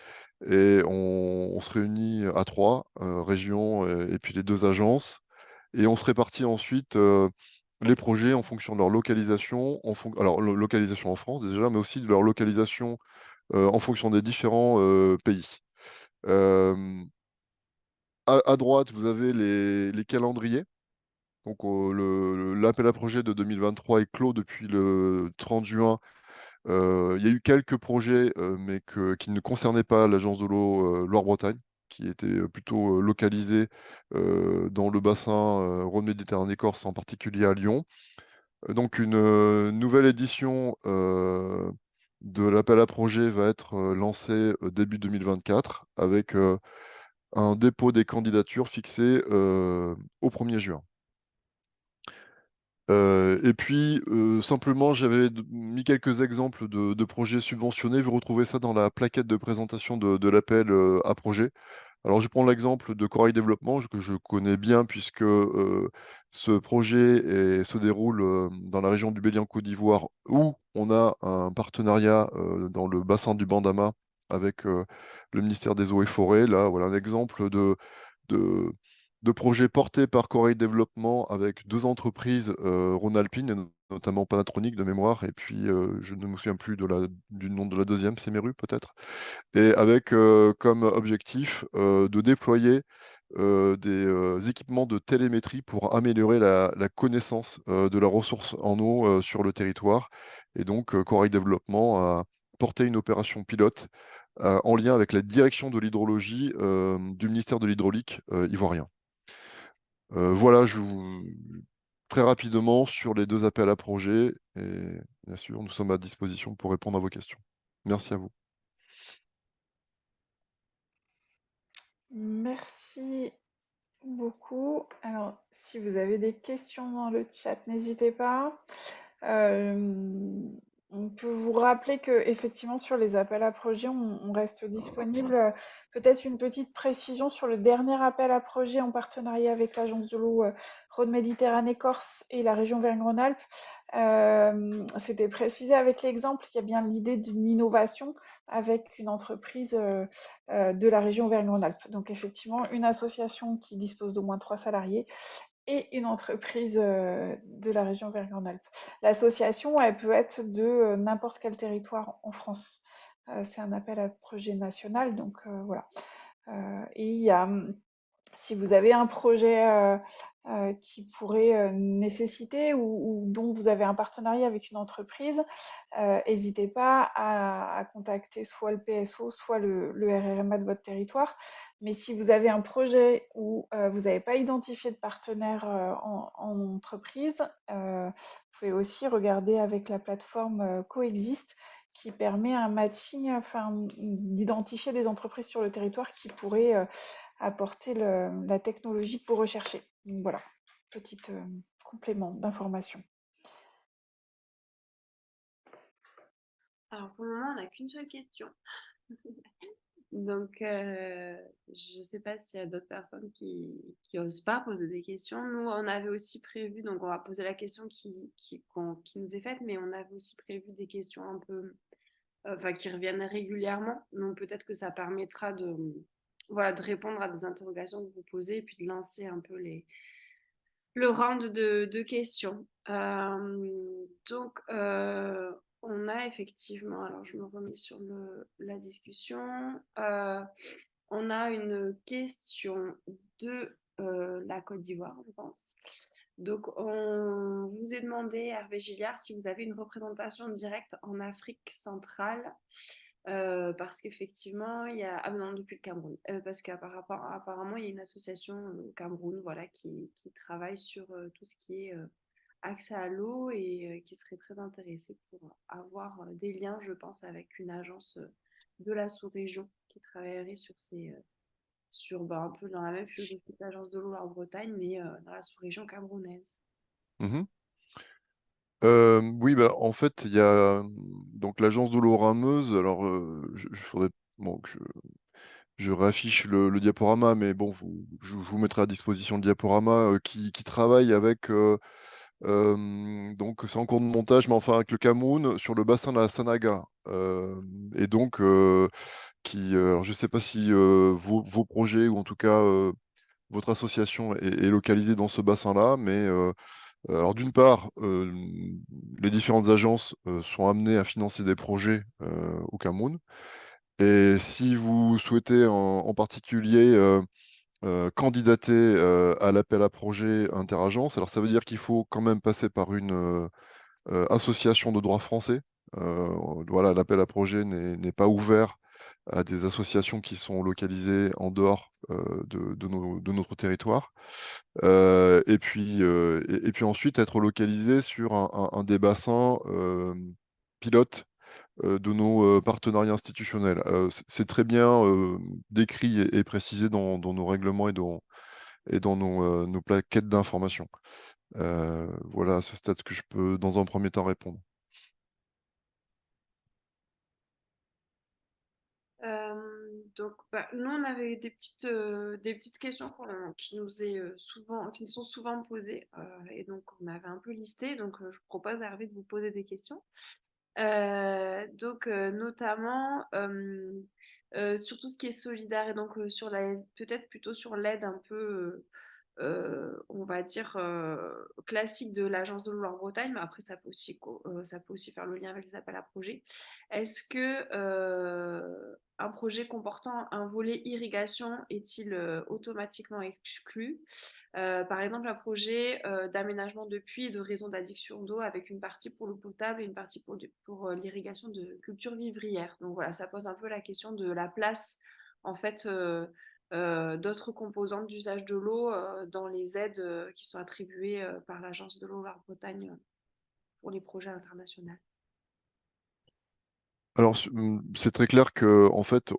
S5: et on se réunit à 3, région et puis les 2 agences, et on se répartit ensuite les projets en fonction de leur localisation, alors localisation en France déjà, mais aussi de leur localisation en fonction des différents pays. Euh, à droite, vous avez les calendriers. Donc l'appel à projet de 2023 est clos depuis le 30 juin. Il y a eu quelques projets, mais qui ne concernaient pas l'agence de l'eau Loire-Bretagne, qui était plutôt localisée dans le bassin Rhône-Méditerranée-Corse, en particulier à Lyon. Donc une nouvelle édition de l'appel à projet va être lancée début 2024 avec un dépôt des candidatures fixé au 1er juin. Et puis, simplement, j'avais mis quelques exemples de projets subventionnés. Vous retrouvez ça dans la plaquette de présentation de l'appel à projet. Alors, je prends l'exemple de Corail Développement, que je connais bien, puisque ce projet se déroule dans la région du Bélier en Côte d'Ivoire, où on a un partenariat dans le bassin du Bandama avec le ministère des Eaux et Forêts. Là, voilà un exemple de projets portés par Corail Développement avec 2 entreprises rhône-alpines, et notamment Panatronic de mémoire, et puis je ne me souviens plus du nom de la deuxième, Semeru peut-être. Et avec comme objectif de déployer des équipements de télémétrie pour améliorer la connaissance de la ressource en eau sur le territoire. Et donc, Corail Développement a porté une opération pilote en lien avec la direction de l'hydrologie du ministère de l'Hydraulique ivoirien. Voilà, très rapidement sur les 2 appels à projets, et bien sûr, nous sommes à disposition pour répondre à vos questions. Merci à vous.
S3: Merci beaucoup. Alors, si vous avez des questions dans le chat, n'hésitez pas. On peut vous rappeler qu'effectivement, sur les appels à projets, on reste disponible. Peut-être une petite précision sur le dernier appel à projet en partenariat avec l'Agence de l'eau Rhône-Méditerranée-Corse et la région Verne-Rhône-Alpes. C'était précisé avec l'exemple, il y a bien l'idée d'une innovation avec une entreprise de la région Verne-Rhône-Alpes. Donc effectivement, une association qui dispose d'au moins 3 salariés et une entreprise de la région Verne-Rhône-Alpes. L'association, elle peut être de n'importe quel territoire en France. C'est un appel à projet national, donc voilà. Et il y a, si vous avez un projet qui pourrait nécessiter ou dont vous avez un partenariat avec une entreprise, n'hésitez pas à contacter soit le PSO, soit le RRMA de votre territoire. Mais si vous avez un projet où vous n'avez pas identifié de partenaire en entreprise, vous pouvez aussi regarder avec la plateforme Coexist qui permet un matching, enfin, d'identifier des entreprises sur le territoire qui pourraient apporter la technologie que vous recherchez. Donc voilà, petit complément d'information.
S4: Alors pour le moment, on n'a qu'une seule question. Donc, je ne sais pas s'il y a d'autres personnes qui osent pas poser des questions. Nous, on avait aussi prévu, donc on va poser la question qui nous est faite, mais on avait aussi prévu des questions un peu, enfin, qui reviennent régulièrement. Donc peut-être que ça permettra voilà, de répondre à des interrogations que vous posez et puis de lancer un peu le round de questions. Donc, on a effectivement, alors je me remets sur la discussion, on a une question de la Côte d'Ivoire, je pense. Donc, on vous a demandé, Hervé Gilliard, si vous avez une représentation directe en Afrique centrale, parce qu'effectivement, il y a... Ah non, depuis le Cameroun. Parce qu'apparemment, il y a une association au Cameroun, voilà, qui travaille sur tout ce qui est accès à l'eau et qui serait très intéressée pour avoir des liens, je pense, avec une agence de la sous-région qui travaillerait un peu dans la même philosophie que l'agence de l'eau en Bretagne, mais dans la sous-région camerounaise.
S5: Mmh. Oui, bah, en fait, il y a donc l'agence de l'eau rameuse. Alors, faudrait bon, que je réaffiche le diaporama, mais bon, je vous mettrai à disposition le diaporama, qui travaille avec, donc c'est en cours de montage, mais enfin avec le Cameroun sur le bassin de la Sanaga. Et donc, alors je ne sais pas si vos projets ou en tout cas votre association est localisée dans ce bassin-là, mais alors d'une part, les différentes agences sont amenées à financer des projets au Cameroun. Et si vous souhaitez en particulier candidater à l'appel à projet interagence, alors ça veut dire qu'il faut quand même passer par une association de droit français. Voilà, l'appel à projet n'est pas ouvert à des associations qui sont localisées en dehors de notre territoire. Et puis ensuite, être localisé sur un des bassins pilotes de nos partenariats institutionnels. C'est très bien décrit et précisé dans nos règlements et dans nos plaquettes d'information. Voilà à ce stade que je peux, dans un premier temps, répondre.
S4: Donc, nous, on avait des petites questions qui nous sont souvent posées. Et donc, on avait un peu listé. Donc, je vous propose, Hervé, de vous poser des questions. Donc, notamment, sur tout ce qui est solidaire et donc peut-être plutôt sur l'aide un peu, on on va dire, classique de l'agence de l'eau Loire-Bretagne, mais après ça peut aussi faire le lien avec les appels à projets. Est-ce que un projet comportant un volet irrigation est-il automatiquement exclu? Par exemple, un projet d'aménagement de puits et de réseaux d'adduction d'eau avec une partie pour l'eau potable et une partie pour l'irrigation de cultures vivrières. Donc voilà, ça pose un peu la question de la place en fait d'autres composantes d'usage de l'eau dans les aides qui sont attribuées par l'Agence de l'eau Loire-Bretagne pour les projets internationaux.
S5: Alors, c'est très clair que, en fait,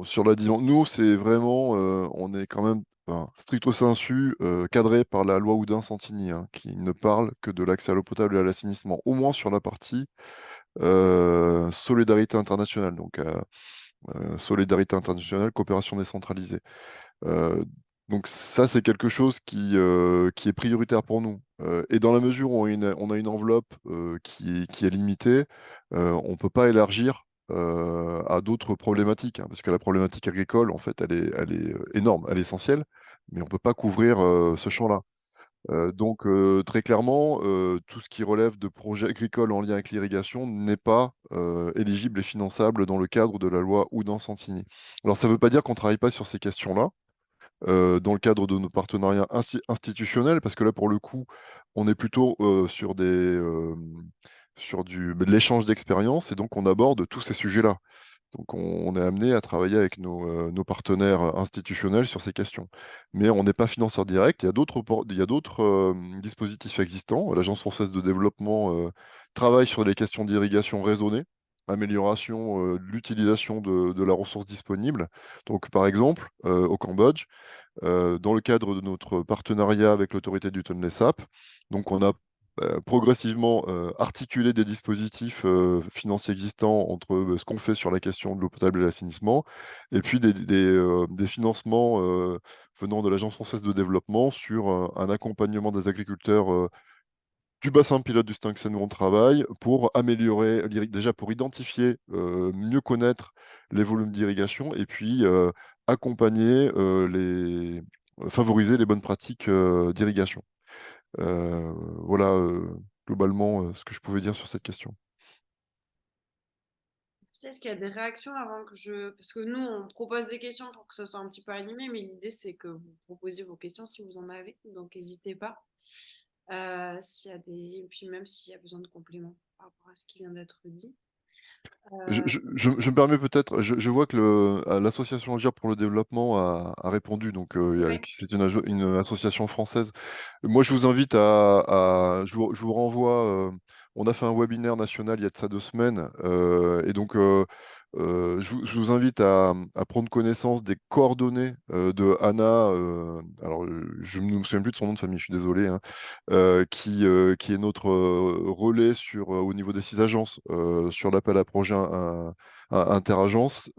S5: sur la dimension, nous, c'est vraiment, on est quand même, enfin, stricto sensu, cadré par la loi Oudin-Santini, hein, qui ne parle que de l'accès à l'eau potable et à l'assainissement, au moins sur la partie solidarité internationale, donc solidarité internationale, coopération décentralisée. Euh, donc ça, c'est quelque chose qui est prioritaire pour nous. Et dans la mesure où on a une enveloppe qui est limitée, on ne peut pas élargir à d'autres problématiques, hein, parce que la problématique agricole, en fait, elle est énorme, elle est essentielle, mais on ne peut pas couvrir ce champ-là. Donc, très clairement, tout ce qui relève de projets agricoles en lien avec l'irrigation n'est pas éligible et finançable dans le cadre de la loi Oudin-Santini. Alors, ça ne veut pas dire qu'on ne travaille pas sur ces questions-là dans le cadre de nos partenariats institutionnels, parce que là, pour le coup, on est plutôt sur de l'échange d'expériences, et donc on aborde tous ces sujets-là. Donc on est amené à travailler avec nos partenaires institutionnels sur ces questions. Mais on n'est pas financeur direct, il y a d'autres dispositifs existants. L'Agence française de développement travaille sur les questions d'irrigation raisonnée, amélioration de l'utilisation de la ressource disponible. Donc par exemple, au Cambodge, dans le cadre de notre partenariat avec l'autorité du Tonlé Sap. Donc, on a progressivement articulé des dispositifs financiers existants entre ce qu'on fait sur la question de l'eau potable et l'assainissement, et puis des financements venant de l'Agence française de développement sur un accompagnement des agriculteurs du bassin pilote du Stinxen où on travaille pour améliorer, déjà pour identifier, mieux connaître les volumes d'irrigation et puis accompagner, favoriser les bonnes pratiques d'irrigation. Voilà globalement ce que je pouvais dire sur cette question.
S4: Est-ce qu'il y a des réactions avant que je... Parce que nous, on propose des questions pour que ce soit un petit peu animé, mais l'idée, c'est que vous proposiez vos questions si vous en avez. Donc, n'hésitez pas. S'il y a des... Et puis, même s'il y a besoin de compléments par rapport à ce qui vient d'être dit.
S5: Je me permets peut-être, je vois que l'association Agir pour le développement a répondu, donc
S4: Ouais.
S5: c'est une association française. Moi, je vous invite je vous renvoie, on a fait un webinaire national il y a de ça 2 semaines, et donc je vous invite à prendre connaissance des coordonnées de Anna, alors je ne me souviens plus de son nom de famille, je suis désolé, hein, qui est notre relais au niveau des 6 agences sur l'appel à projet interagences,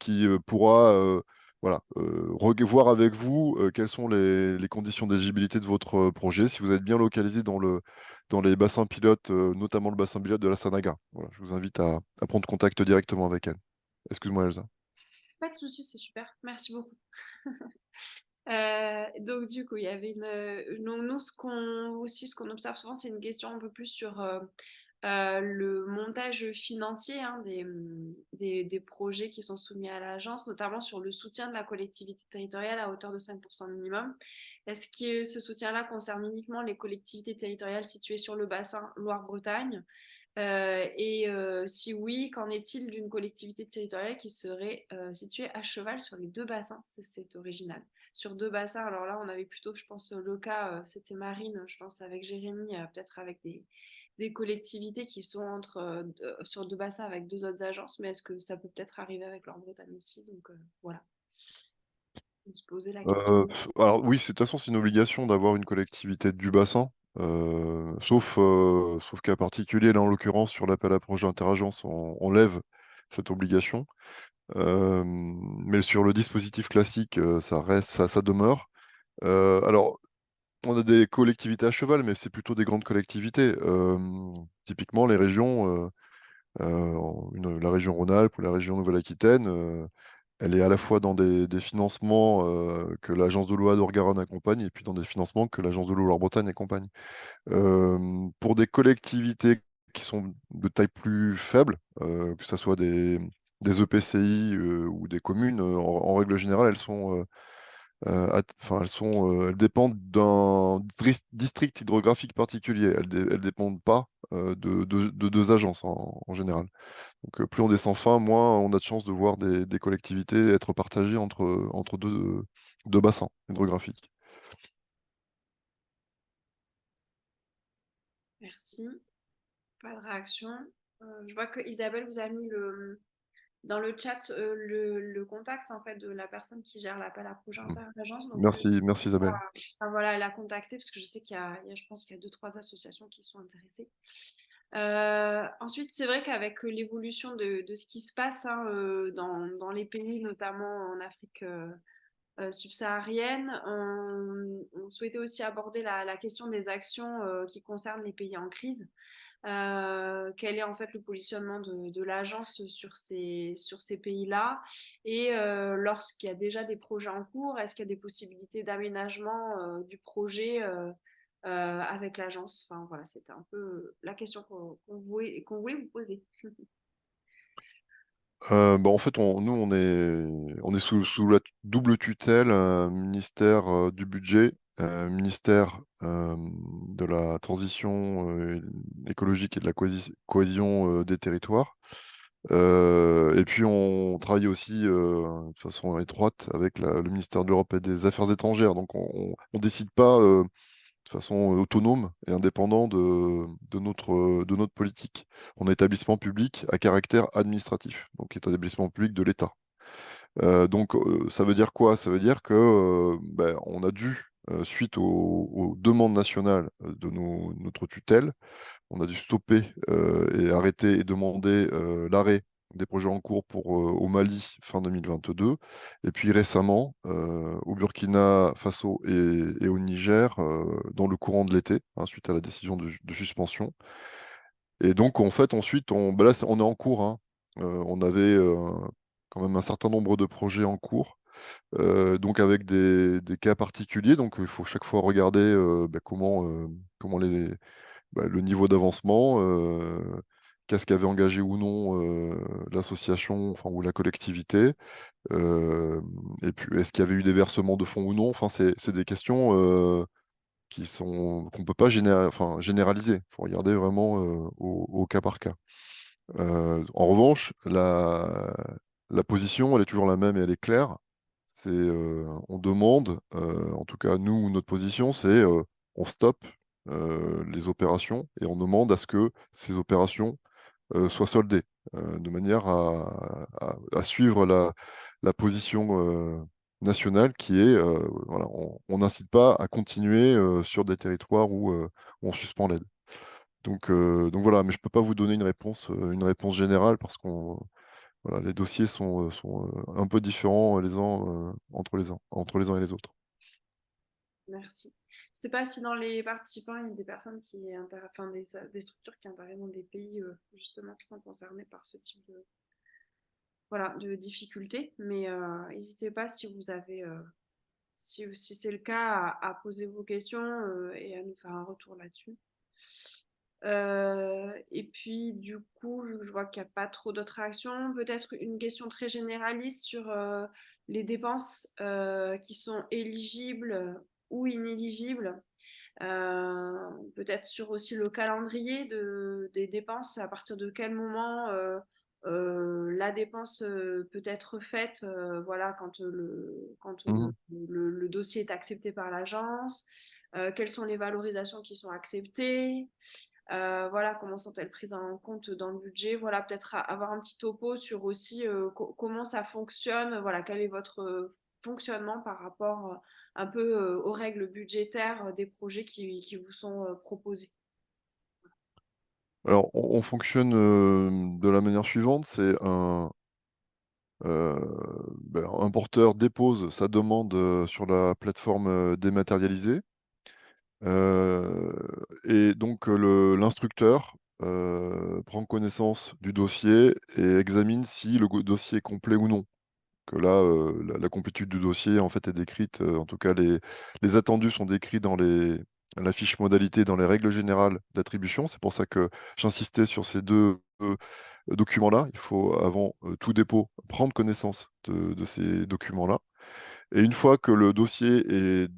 S5: qui pourra voilà, voir avec vous quelles sont les conditions d'éligibilité de votre projet, si vous êtes bien localisé dans les bassins pilotes, notamment le bassin pilote de la Sanaga. Voilà, je vous invite à prendre contact directement avec elle. Excuse-moi, Elsa.
S4: Pas de souci, c'est super. Merci beaucoup. Donc du coup, il y avait nous ce qu'on observe souvent, c'est une question un peu plus sur le montage financier hein, des projets qui sont soumis à l'agence, notamment sur le soutien de la collectivité territoriale à hauteur de 5% minimum. Est-ce que ce soutien-là concerne uniquement les collectivités territoriales situées sur le bassin Loire-Bretagne? Si oui, qu'en est-il d'une collectivité territoriale qui serait située à cheval sur les 2 bassins? C'est original. Sur 2 bassins, alors là, on avait plutôt, je pense, le cas, c'était Marine, je pense, avec Jérémy, peut-être avec des collectivités qui sont sur 2 bassins avec 2 autres agences, mais est-ce que ça peut peut-être arriver avec Loire-Bretagne aussi? Donc voilà, on se posait la question.
S5: Alors oui, de toute façon, c'est une obligation d'avoir une collectivité du bassin, sauf cas particulier, là en l'occurrence, sur l'appel à projet interagence, on lève cette obligation. Mais sur le dispositif classique, ça demeure. Alors, on a des collectivités à cheval, mais c'est plutôt des grandes collectivités. Typiquement, les régions, la région Rhône-Alpes ou la région Nouvelle-Aquitaine, elle est à la fois dans des financements que l'agence de l'eau Adour-Garonne accompagne et puis dans des financements que l'agence de l'eau Loire-Bretagne accompagne. Pour des collectivités qui sont de taille plus faible, que ce soit des EPCI ou des communes, en règle générale, elles dépendent d'un district hydrographique particulier. Elles dépendent pas de deux agences en général. Donc, plus on descend fin, moins on a de chances de voir des collectivités être partagées entre deux bassins hydrographiques.
S4: Merci. Pas de réaction. Je vois que Isabelle vous a mis dans le chat le contact en fait de la personne qui gère l'appel à projet interagence. Donc
S5: Merci Isabelle.
S4: voilà, elle a contacté parce que je sais je pense qu'il y a 2-3 associations qui sont intéressées. Ensuite, c'est vrai qu'avec l'évolution de ce qui se passe hein, dans les pays, notamment en Afrique subsaharienne, on souhaitait aussi aborder la question des actions qui concernent les pays en crise. Quel est en fait le positionnement de l'agence sur ces pays-là et lorsqu'il y a déjà des projets en cours, est-ce qu'il y a des possibilités d'aménagement du projet avec l'agence. Enfin voilà, c'était un peu la question qu'on voulait vous poser.
S5: En fait, nous, on est sous la double tutelle, ministère du budget, ministère de la transition écologique et de la cohésion des territoires. Et puis, on travaille aussi de façon étroite avec le ministère de l'Europe et des Affaires étrangères. Donc, on ne décide pas de façon autonome et indépendant de notre politique. On est établissement public à caractère administratif, donc établissement public de l'État. Ça veut dire quoi? Ça veut dire que on a dû, suite aux demandes nationales de notre tutelle, on a dû stopper et arrêter et demander l'arrêt des projets en cours au Mali fin 2022. Et puis récemment, au Burkina Faso et au Niger, dans le courant de l'été, hein, suite à la décision de suspension. Et donc, en fait, ensuite, là, on est en cours, hein. On avait quand même un certain nombre de projets en cours, donc avec des cas particuliers. Donc, il faut chaque fois regarder comment le niveau d'avancement, qu'est-ce qu'avait engagé ou non l'association, enfin, ou la collectivité, et puis est-ce qu'il y avait eu des versements de fonds ou non. Enfin, c'est des questions qu'on ne peut pas généraliser. Il faut regarder vraiment au cas par cas. En revanche, la position, elle est toujours la même et elle est claire. On demande, en tout cas nous, notre position, c'est on stoppe les opérations et on demande à ce que ces opérations soient soldées, de manière à suivre la position nationale qui est, voilà, on n'incite pas à continuer sur des territoires où on suspend l'aide. Donc voilà, mais je ne peux pas vous donner une réponse générale parce voilà, les dossiers sont un peu différents entre les uns et les autres.
S4: Merci. Je ne sais pas si dans les participants, il y a des personnes enfin, des structures qui interviennent dans des pays justement qui sont concernés par ce type de difficultés, mais n'hésitez pas si vous avez, si c'est le cas, à poser vos questions et à nous faire un retour là-dessus. Et puis, du coup, je vois qu'il n'y a pas trop d'autres réactions. Peut-être une question très généraliste sur les dépenses qui sont éligibles ou inéligibles. Peut-être sur aussi le calendrier des dépenses, à partir de quel moment la dépense peut être faite, voilà, quand
S5: Mhm.
S4: le dossier est accepté par l'agence, quelles sont les valorisations qui sont acceptées, voilà, comment sont-elles prises en compte dans le budget, voilà, peut-être avoir un petit topo sur aussi comment ça fonctionne, voilà, quel est votre fonctionnement par rapport un peu aux règles budgétaires des projets qui vous sont proposés.
S5: Alors, on fonctionne de la manière suivante, un porteur dépose sa demande sur la plateforme dématérialisée. Et donc l'instructeur prend connaissance du dossier et examine si le dossier est complet ou non. que là, la complétude du dossier en fait est décrite, en tout cas les attendus sont décrits dans la fiche modalité, dans les règles générales d'attribution. C'est pour ça que j'insistais sur ces deux documents-là. Il faut, avant tout dépôt, prendre connaissance de ces documents-là. Et une fois que le dossier est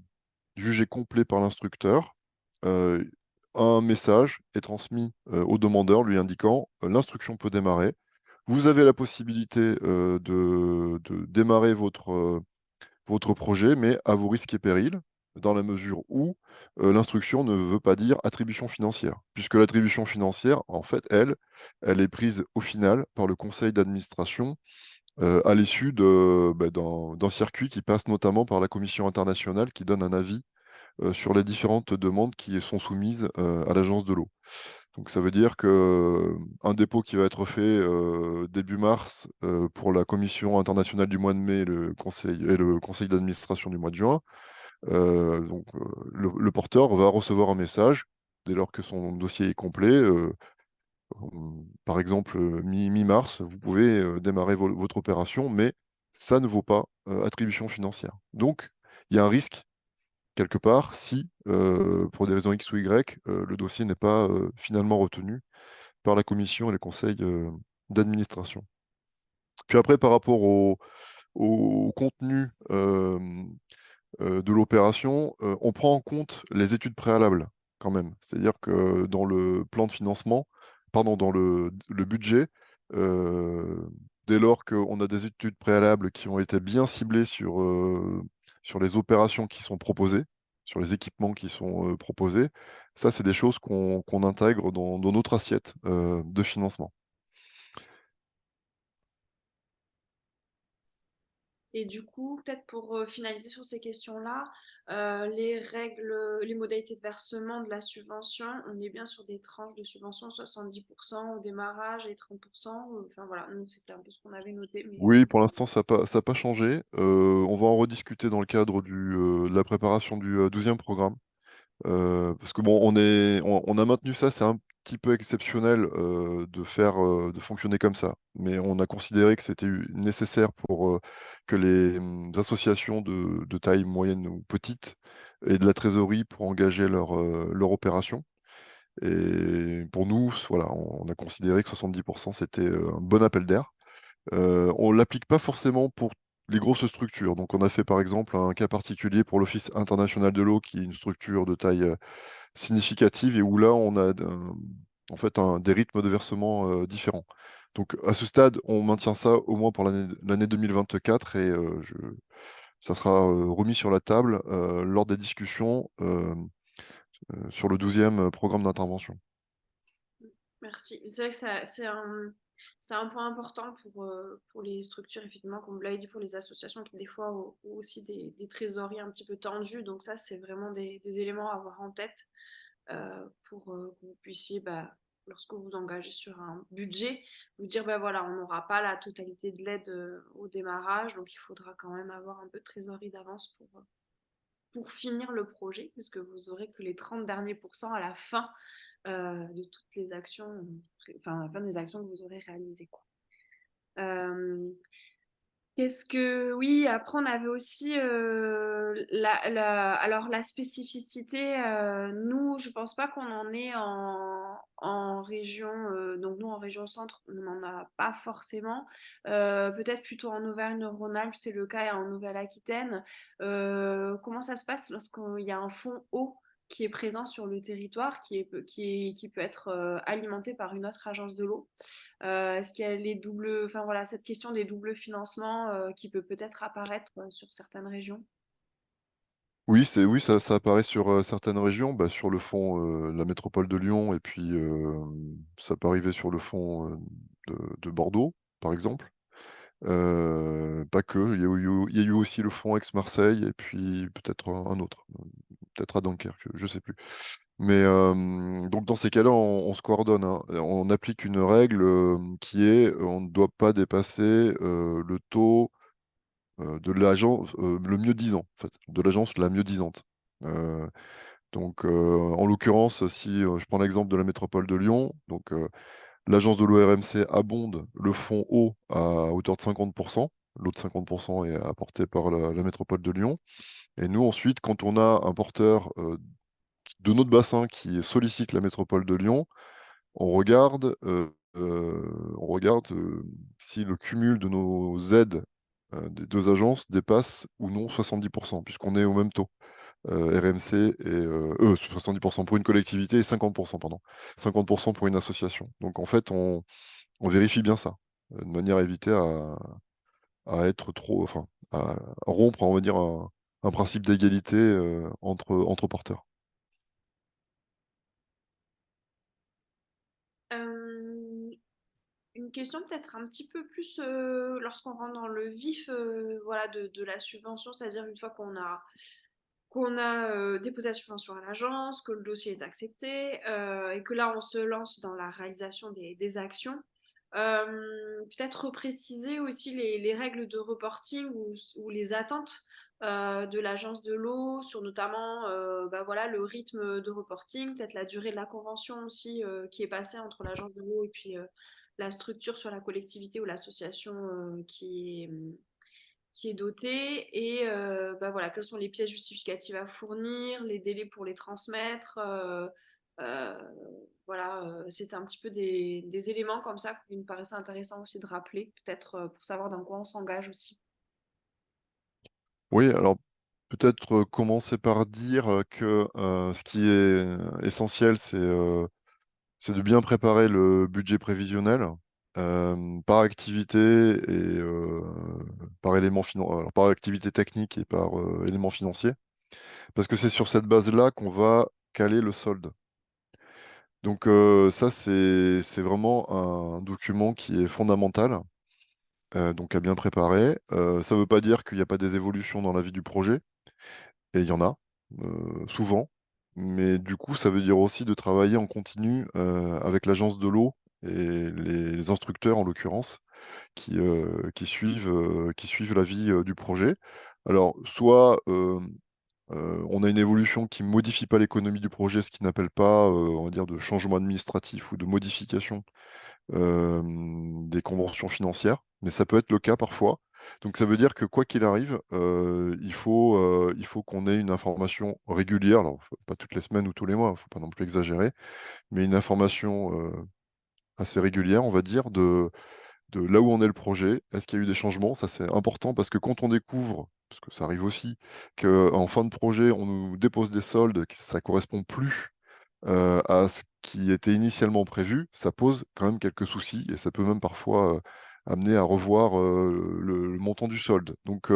S5: jugé complet par l'instructeur, un message est transmis au demandeur lui indiquant l'instruction peut démarrer. Vous avez la possibilité de démarrer votre projet, mais à vos risques et périls, dans la mesure où l'instruction ne veut pas dire attribution financière, puisque l'attribution financière, en fait, elle est prise au final par le conseil d'administration à l'issue d'un circuit qui passe notamment par la commission internationale qui donne un avis sur les différentes demandes qui sont soumises à l'agence de l'eau. Donc ça veut dire qu'un dépôt qui va être fait début mars pour la commission internationale du mois de mai et le conseil d'administration du mois de juin, le porteur va recevoir un message dès lors que son dossier est complet. Par exemple, mi-mars, vous pouvez démarrer votre opération, mais ça ne vaut pas attribution financière. Donc, il y a un risque quelque part si, pour des raisons X ou Y, le dossier n'est pas finalement retenu par la commission et les conseils d'administration. Puis après, par rapport au contenu de l'opération, on prend en compte les études préalables quand même. C'est-à-dire que dans le plan de financement, pardon, dans le budget, dès lors qu'on a des études préalables qui ont été bien ciblées sur les opérations qui sont proposées, sur les équipements qui sont proposés, ça, c'est des choses qu'on intègre dans notre assiette de financement.
S4: Et du coup, peut-être pour finaliser sur ces questions-là, les règles, les modalités de versement de la subvention, on est bien sur des tranches de subvention 70% au démarrage et 30%. Enfin voilà, nous c'était un peu ce qu'on avait noté. Mais...
S5: Oui, pour l'instant, ça n'a pas changé. On va en rediscuter dans le cadre de la préparation du 12e programme. Parce que bon, on a maintenu ça, c'est un petit peu exceptionnel de fonctionner comme ça. Mais on a considéré que c'était nécessaire pour que les associations de taille moyenne ou petite aient de la trésorerie pour engager leur opération. Et pour nous, voilà, on a considéré que 70%, c'était un bon appel d'air. On ne l'applique pas forcément pour les grosses structures. Donc, on a fait par exemple un cas particulier pour l'Office international de l'eau, qui est une structure de taille significative et où là, on a en fait des rythmes de versement différents. Donc, à ce stade, on maintient ça au moins pour l'année 2024 et ça sera remis sur la table lors des discussions sur le 12e programme d'intervention.
S4: Merci. C'est vrai que c'est un point important pour les structures, effectivement, comme vous l'avez dit, pour les associations qui, des fois, ont aussi des trésoreries un petit peu tendues. Donc, ça, c'est vraiment des éléments à avoir en tête pour que vous puissiez, bah, lorsque vous engagez sur un budget, vous dire, ben voilà, on n'aura pas la totalité de l'aide au démarrage. Donc, il faudra quand même avoir un peu de trésorerie d'avance pour finir le projet, puisque vous aurez que les 30 derniers pourcents à la fin de toutes les actions, enfin, à la fin des actions que vous aurez réalisées, quoi. Qu'est-ce que... Oui, après, on avait aussi alors, la spécificité. Nous, je pense pas qu'on en ait en région. Donc, nous, en région centre, on n'en a pas forcément. Peut-être plutôt en Auvergne-Rhône-Alpes, c'est le cas, et en Nouvelle-Aquitaine. Comment ça se passe lorsqu'il y a un fonds eau qui est présent sur le territoire, qui peut être alimenté par une autre agence de l'eau? Est-ce qu'il y a les doubles, enfin voilà, cette question des doubles financements qui peut peut-être apparaître sur certaines régions?
S5: Oui, ça apparaît sur certaines régions, bah, sur le fond, la métropole de Lyon, et puis ça peut arriver sur le fond de Bordeaux, par exemple. Pas que, il y a eu aussi le fond Aix-Marseille, et puis peut-être un autre, peut-être à Dunkerque, je sais plus. Mais donc dans ces cas-là, on se coordonne, hein. On applique une règle qui est, on ne doit pas dépasser le taux de l'agence le mieux-disant, en fait, de l'agence la mieux-disante. Donc, en l'occurrence, si je prends l'exemple de la métropole de Lyon, donc l'agence de l'eau RMC abonde le fonds eau à hauteur de 50%, l'autre 50% est apporté par la métropole de Lyon. Et nous, ensuite, quand on a un porteur de notre bassin qui sollicite la métropole de Lyon, on regarde, si le cumul de nos aides des deux agences dépasse ou non 70%, puisqu'on est au même taux. RMC et 70% pour une collectivité et 50%, pardon. 50% pour une association. Donc en fait, on vérifie bien ça, de manière à éviter à être trop, enfin, à rompre, on va dire, un principe d'égalité entre porteurs.
S4: Une question peut-être un petit peu plus lorsqu'on rentre dans le vif voilà, de la subvention, c'est-à-dire une fois qu'on a déposé la subvention à l'agence, que le dossier est accepté et que là on se lance dans la réalisation des actions. Peut-être préciser aussi les règles de reporting ou les attentes de l'agence de l'eau sur notamment bah voilà, le rythme de reporting, peut-être la durée de la convention aussi qui est passée entre l'agence de l'eau et puis la structure sur la collectivité ou l'association qui est dotée et bah voilà, quelles sont les pièces justificatives à fournir, les délais pour les transmettre. Euh, voilà, c'était un petit peu des éléments comme ça qui me paraissaient intéressants aussi de rappeler, peut-être pour savoir dans quoi on s'engage aussi.
S5: Oui, alors peut-être commencer par dire que ce qui est essentiel, c'est de bien préparer le budget prévisionnel par activité et par activité technique et par élément financier, parce que c'est sur cette base-là qu'on va caler le solde. Donc ça, c'est vraiment un document qui est fondamental, donc à bien préparer. Ça ne veut pas dire qu'il n'y a pas des évolutions dans la vie du projet, et il y en a, souvent. Mais du coup, ça veut dire aussi de travailler en continu avec l'agence de l'eau et les instructeurs, en l'occurrence, qui suivent la vie du projet. Alors, soit on a une évolution qui ne modifie pas l'économie du projet, ce qui n'appelle pas, on va dire, de changement administratif ou de modification des conventions financières, mais ça peut être le cas parfois. Donc ça veut dire que quoi qu'il arrive, il faut qu'on ait une information régulière, alors pas toutes les semaines ou tous les mois, il ne faut pas non plus exagérer, mais une information assez régulière, on va dire, de là où en est le projet. Est-ce qu'il y a eu des changements? Ça, c'est important parce que quand on découvre, parce que ça arrive aussi, qu'en fin de projet, on nous dépose des soldes, que ça correspond plus à ce qui était initialement prévu, ça pose quand même quelques soucis et ça peut même parfois amener à revoir le montant du solde. Donc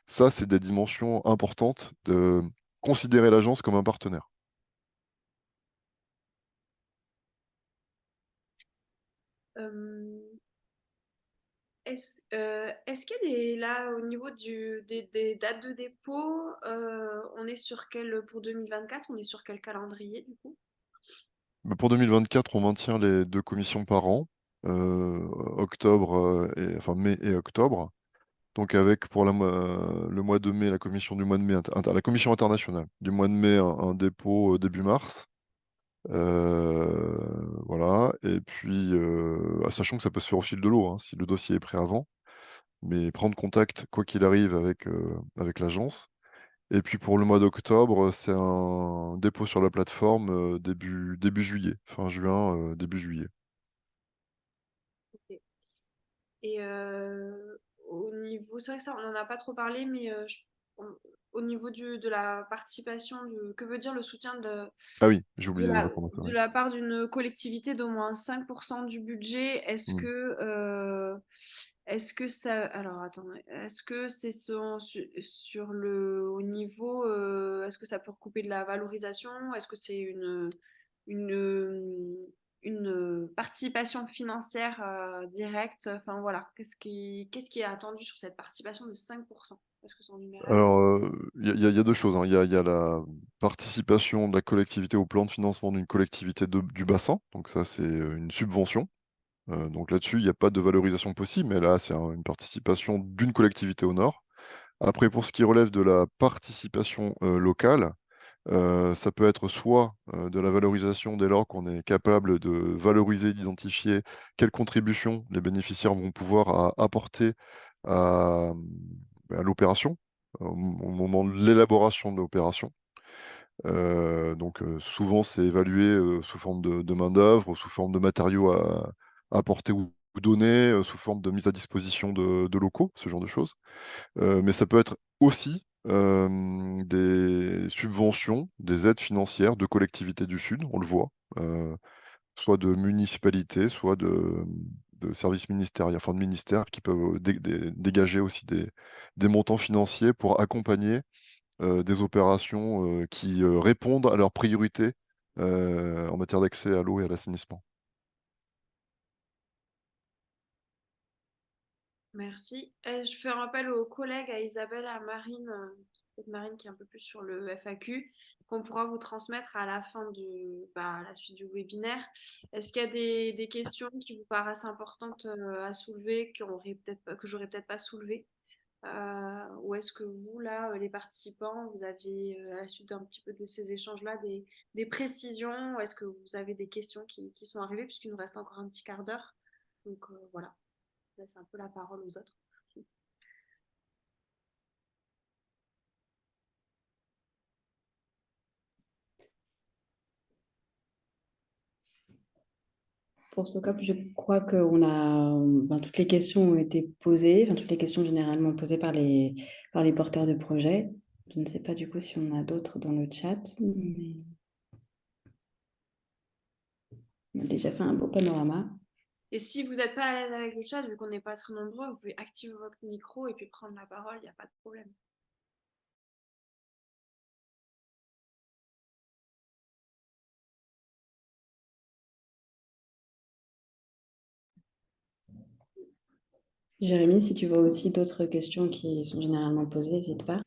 S5: ça, c'est des dimensions importantes de considérer l'agence comme un partenaire.
S4: Euh, est-ce qu'il y a là au niveau des dates de dépôt, on est sur pour 2024, on est sur quel calendrier du coup?
S5: Mais pour 2024, on maintient les deux commissions par an, octobre, enfin mai et octobre. Donc avec pour le mois de mai, la commission du mois de mai, la commission internationale du mois de mai, un dépôt début mars. Voilà. Et puis, sachant que ça peut se faire au fil de l'eau, hein, si le dossier est prêt avant, mais prendre contact, quoi qu'il arrive, avec l'agence. Et puis pour le mois d'octobre, c'est un dépôt sur la plateforme début juillet, fin juin, début juillet.
S4: Ok. Et au niveau, c'est vrai que ça, on n'en a pas trop parlé, mais au niveau de la participation, que veut dire le soutien
S5: Ah oui, j'ai oublié de répondre à ça.
S4: de
S5: Ouais.
S4: la part d'une collectivité d'au moins 5% du budget?
S5: Mm.
S4: Est-ce que ça, alors attends, est-ce que c'est sur le au niveau, est-ce que ça peut recouper de la valorisation? Est-ce que c'est une, une participation financière directe? Enfin voilà, qu'est-ce qui est attendu sur cette participation de 5%? Est-ce que c'est en numéraire?
S5: Alors, il y a deux choses, hein. Il y a la participation de la collectivité au plan de financement d'une collectivité du bassin. Donc ça, c'est une subvention. Donc là-dessus, il n'y a pas de valorisation possible, mais là, c'est une participation d'une collectivité au nord. Après, pour ce qui relève de la participation locale, ça peut être soit de la valorisation dès lors qu'on est capable de valoriser, d'identifier quelles contributions les bénéficiaires vont pouvoir apporter à, à l'opération, au moment de l'élaboration de l'opération. Donc souvent, c'est évalué, sous forme de main-d'œuvre, sous forme de matériaux à apporter ou donner, sous forme de mise à disposition de locaux, ce genre de choses. Mais ça peut être aussi, des subventions, des aides financières de collectivités du Sud, on le voit, soit de municipalités, soit de services ministériels, enfin de ministères qui peuvent, dégager aussi des montants financiers pour accompagner des opérations, qui, répondent à leurs priorités, en matière d'accès à l'eau et à l'assainissement.
S4: Merci. Je fais un rappel aux collègues, à Isabelle, à Marine, peut-être Marine qui est un peu plus sur le FAQ, qu'on pourra vous transmettre à la fin à la suite du webinaire. Est-ce qu'il y a des questions qui vous paraissent importantes à soulever, que j'aurais peut-être pas soulevées? Ou est-ce que vous, là, les participants, vous aviez, à la suite d'un petit peu de ces échanges-là, des précisions? Est-ce que vous avez des questions qui sont arrivées, puisqu'il nous reste encore un petit quart d'heure? Donc voilà, je laisse un peu la parole aux autres.
S1: Pour ce COP, je crois que toutes les questions ont été posées, toutes les questions généralement posées par les porteurs de projets. Je ne sais pas du coup si on a d'autres dans le chat, mais on a déjà fait un beau panorama.
S4: Et si vous n'êtes pas à l'aise avec le chat, vu qu'on n'est pas très nombreux, vous pouvez activer votre micro et puis prendre la parole, il n'y a pas de problème.
S1: Jérémy, si tu vois aussi d'autres questions qui sont généralement posées, n'hésite pas.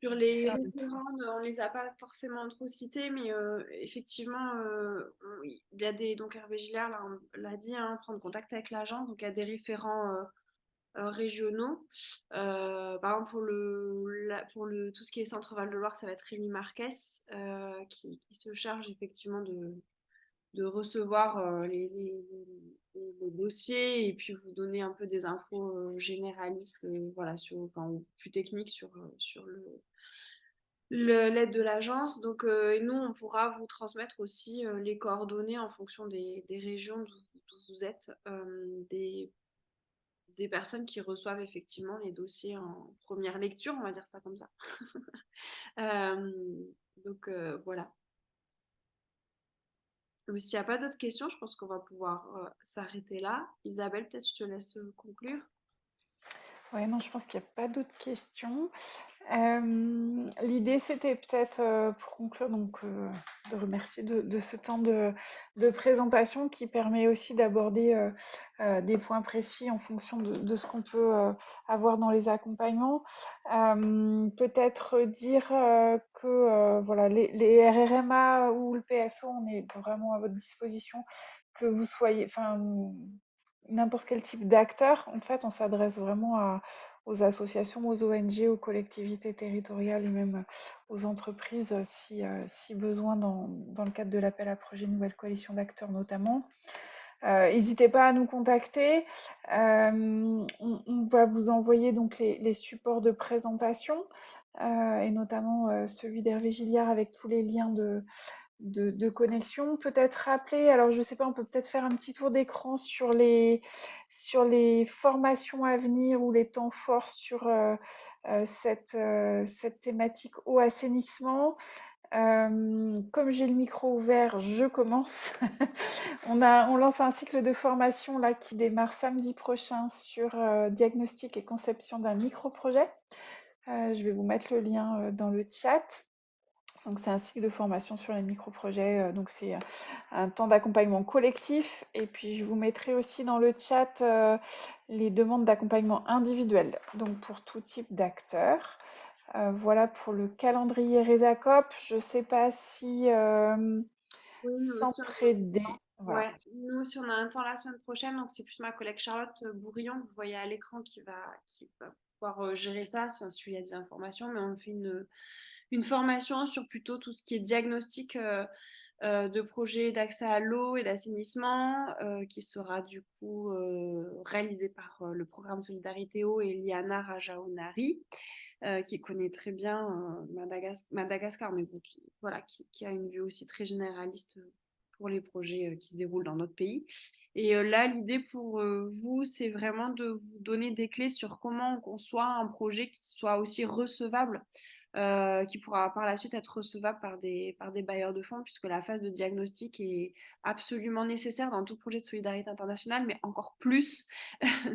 S4: Sur les
S3: Faire le tour.
S4: référents, on ne les a pas forcément trop cités, mais effectivement, il y a donc Hervé Gillard l'a dit, hein, prendre contact avec l'agence, donc il y a des référents régionaux. Par exemple, tout ce qui est Centre Val de Loire, ça va être Rémi Marquez qui se charge effectivement de recevoir les dossiers et puis vous donner un peu des infos généralistes, voilà, ou plus techniques sur l'aide de l'agence. Donc, et nous, on pourra vous transmettre aussi les coordonnées en fonction des régions d'où vous êtes, des personnes qui reçoivent effectivement les dossiers en première lecture, on va dire ça comme ça. Euh, donc, voilà. S'il n'y a pas d'autres questions, je pense qu'on va pouvoir s'arrêter là. Isabelle, peut-être je te laisse conclure.
S3: Ouais, non, je pense qu'il n'y a pas d'autres questions. L'idée, c'était peut-être, pour conclure, donc, de remercier de ce temps de présentation qui permet aussi d'aborder des points précis en fonction de ce qu'on peut avoir dans les accompagnements. Peut-être dire que voilà, les RRMA ou le PSO, on est vraiment à votre disposition, que vous soyez, enfin, n'importe quel type d'acteur. En fait, on s'adresse vraiment aux associations, aux ONG, aux collectivités territoriales et même aux entreprises si besoin dans le cadre de l'appel à projet Nouvelle Coalition d'acteurs notamment. N'hésitez pas à nous contacter. On va vous envoyer donc les supports de présentation et notamment celui d'Hervé Gilliard avec tous les liens de connexion. Peut-être rappeler, alors je ne sais pas, on peut peut-être faire un petit tour d'écran sur les formations à venir ou les temps forts sur cette thématique eau assainissement. Comme j'ai le micro ouvert, je commence. On lance un cycle de formation là qui démarre samedi prochain sur diagnostic et conception d'un micro-projet. Je vais vous mettre le lien dans le chat. Donc, c'est un cycle de formation sur les micro-projets. Donc, c'est un temps d'accompagnement collectif. Et puis, je vous mettrai aussi dans le chat les demandes d'accompagnement individuel, donc pour tout type d'acteurs. Voilà pour le calendrier Resacop. Je ne sais pas si
S4: Oui, nous aussi,
S3: s'entraider. Voilà.
S4: ouais, nous on a un temps la semaine prochaine, donc c'est plus ma collègue Charlotte Bourillon, que vous voyez à l'écran, qui va pouvoir gérer ça, s'il y a des informations, mais on fait une formation sur plutôt tout ce qui est diagnostic de projets d'accès à l'eau et d'assainissement qui sera du coup réalisé par le programme Solidarité Eau et Liana Rajaonari qui connaît très bien Madagascar, mais bon, qui a une vue aussi très généraliste pour les projets qui se déroulent dans notre pays. Et là, l'idée pour vous, c'est vraiment de vous donner des clés sur comment on conçoit un projet qui soit aussi recevable, qui pourra par la suite être recevable par des bailleurs de fonds, puisque la phase de diagnostic est absolument nécessaire dans tout projet de solidarité internationale, mais encore plus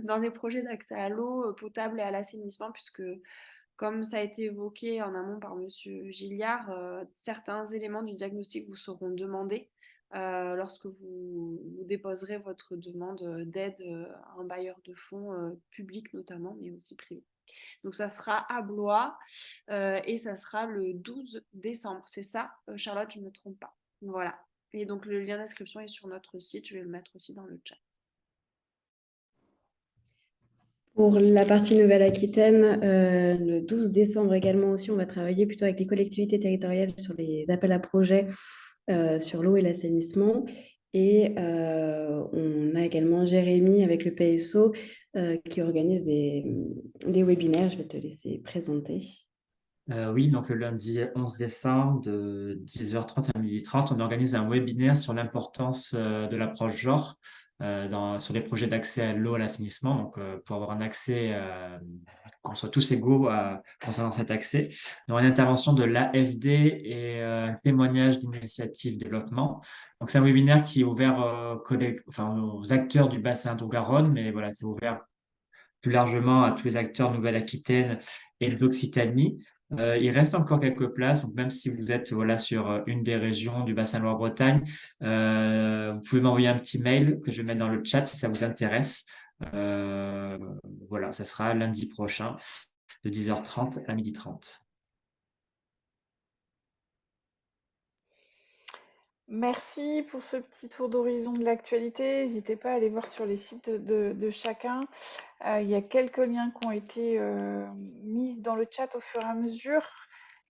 S4: dans les projets d'accès à l'eau potable et à l'assainissement, puisque comme ça a été évoqué en amont par Monsieur Gilliard, certains éléments du diagnostic vous seront demandés lorsque vous déposerez votre demande d'aide à un bailleur de fonds public notamment, mais aussi privé. Donc ça sera à Blois et ça sera le 12 décembre. C'est ça, Charlotte, je ne me trompe pas. Voilà. Et donc le lien d'inscription est sur notre site. Je vais le mettre aussi dans le chat.
S1: Pour la partie Nouvelle-Aquitaine, le 12 décembre également aussi, on va travailler plutôt avec les collectivités territoriales sur les appels à projets sur l'eau et l'assainissement. Et on a également Jérémy avec le PSO qui organise des webinaires. Je vais te laisser présenter.
S2: Oui, donc le lundi 11 décembre de 10h30 à 12h30, on organise un webinaire sur l'importance de l'approche genre sur les projets d'accès à l'eau et à l'assainissement. Donc, pour avoir un accès, qu'on soit tous égaux concernant cet accès. Donc, une intervention de l'AFD et un témoignage d'initiative développement. Donc, c'est un webinaire qui est ouvert aux acteurs du bassin d'Eau-Garonne, mais voilà, c'est ouvert plus largement à tous les acteurs de Nouvelle-Aquitaine et d'Occitanie. Il reste encore quelques places, donc même si vous êtes sur une des régions du bassin Loire-Bretagne, vous pouvez m'envoyer un petit mail que je vais mettre dans le chat si ça vous intéresse. Voilà, ça sera lundi prochain de 10h30 à 12h30.
S3: Merci pour ce petit tour d'horizon de l'actualité. N'hésitez pas à aller voir sur les sites de chacun. Il y a quelques liens qui ont été mis dans le chat au fur et à mesure.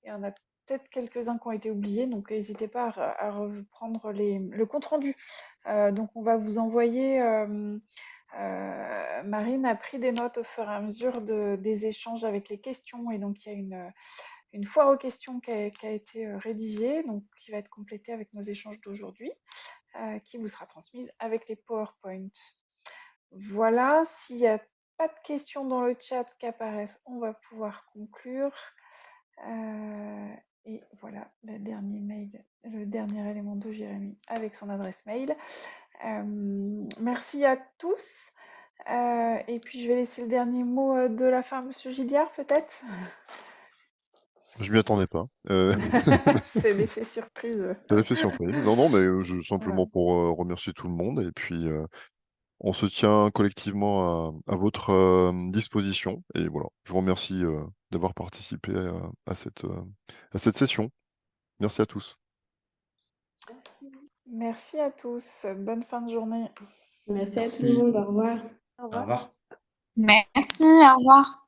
S3: Il y en a peut-être quelques-uns qui ont été oubliés, donc n'hésitez pas à reprendre le compte-rendu. Donc on va vous envoyer, Marine a pris des notes au fur et à mesure des échanges avec les questions, et donc il y a une foire aux questions qui a été rédigée, donc qui va être complétée avec nos échanges d'aujourd'hui, qui vous sera transmise avec les PowerPoint. Voilà, s'il n'y a pas de questions dans le chat qui apparaissent, on va pouvoir conclure. Et voilà le dernier élément de Jérémy avec son adresse mail. Merci à tous. Et puis je vais laisser le dernier mot de la fin à Monsieur Gilliard, peut-être.
S5: Je m'y attendais pas.
S3: C'est l'effet surprise.
S5: Ça l'effet surprise. Non, mais simplement
S3: Voilà.
S5: pour remercier tout le monde. Et puis, on se tient collectivement à votre disposition. Et voilà, je vous remercie d'avoir participé à cette session. Merci à tous.
S3: Merci à tous. Bonne fin de journée.
S1: Merci à tout le
S2: Merci.
S1: monde. Au revoir.
S3: Au
S2: Au
S3: revoir.
S2: revoir.
S6: Merci, au revoir.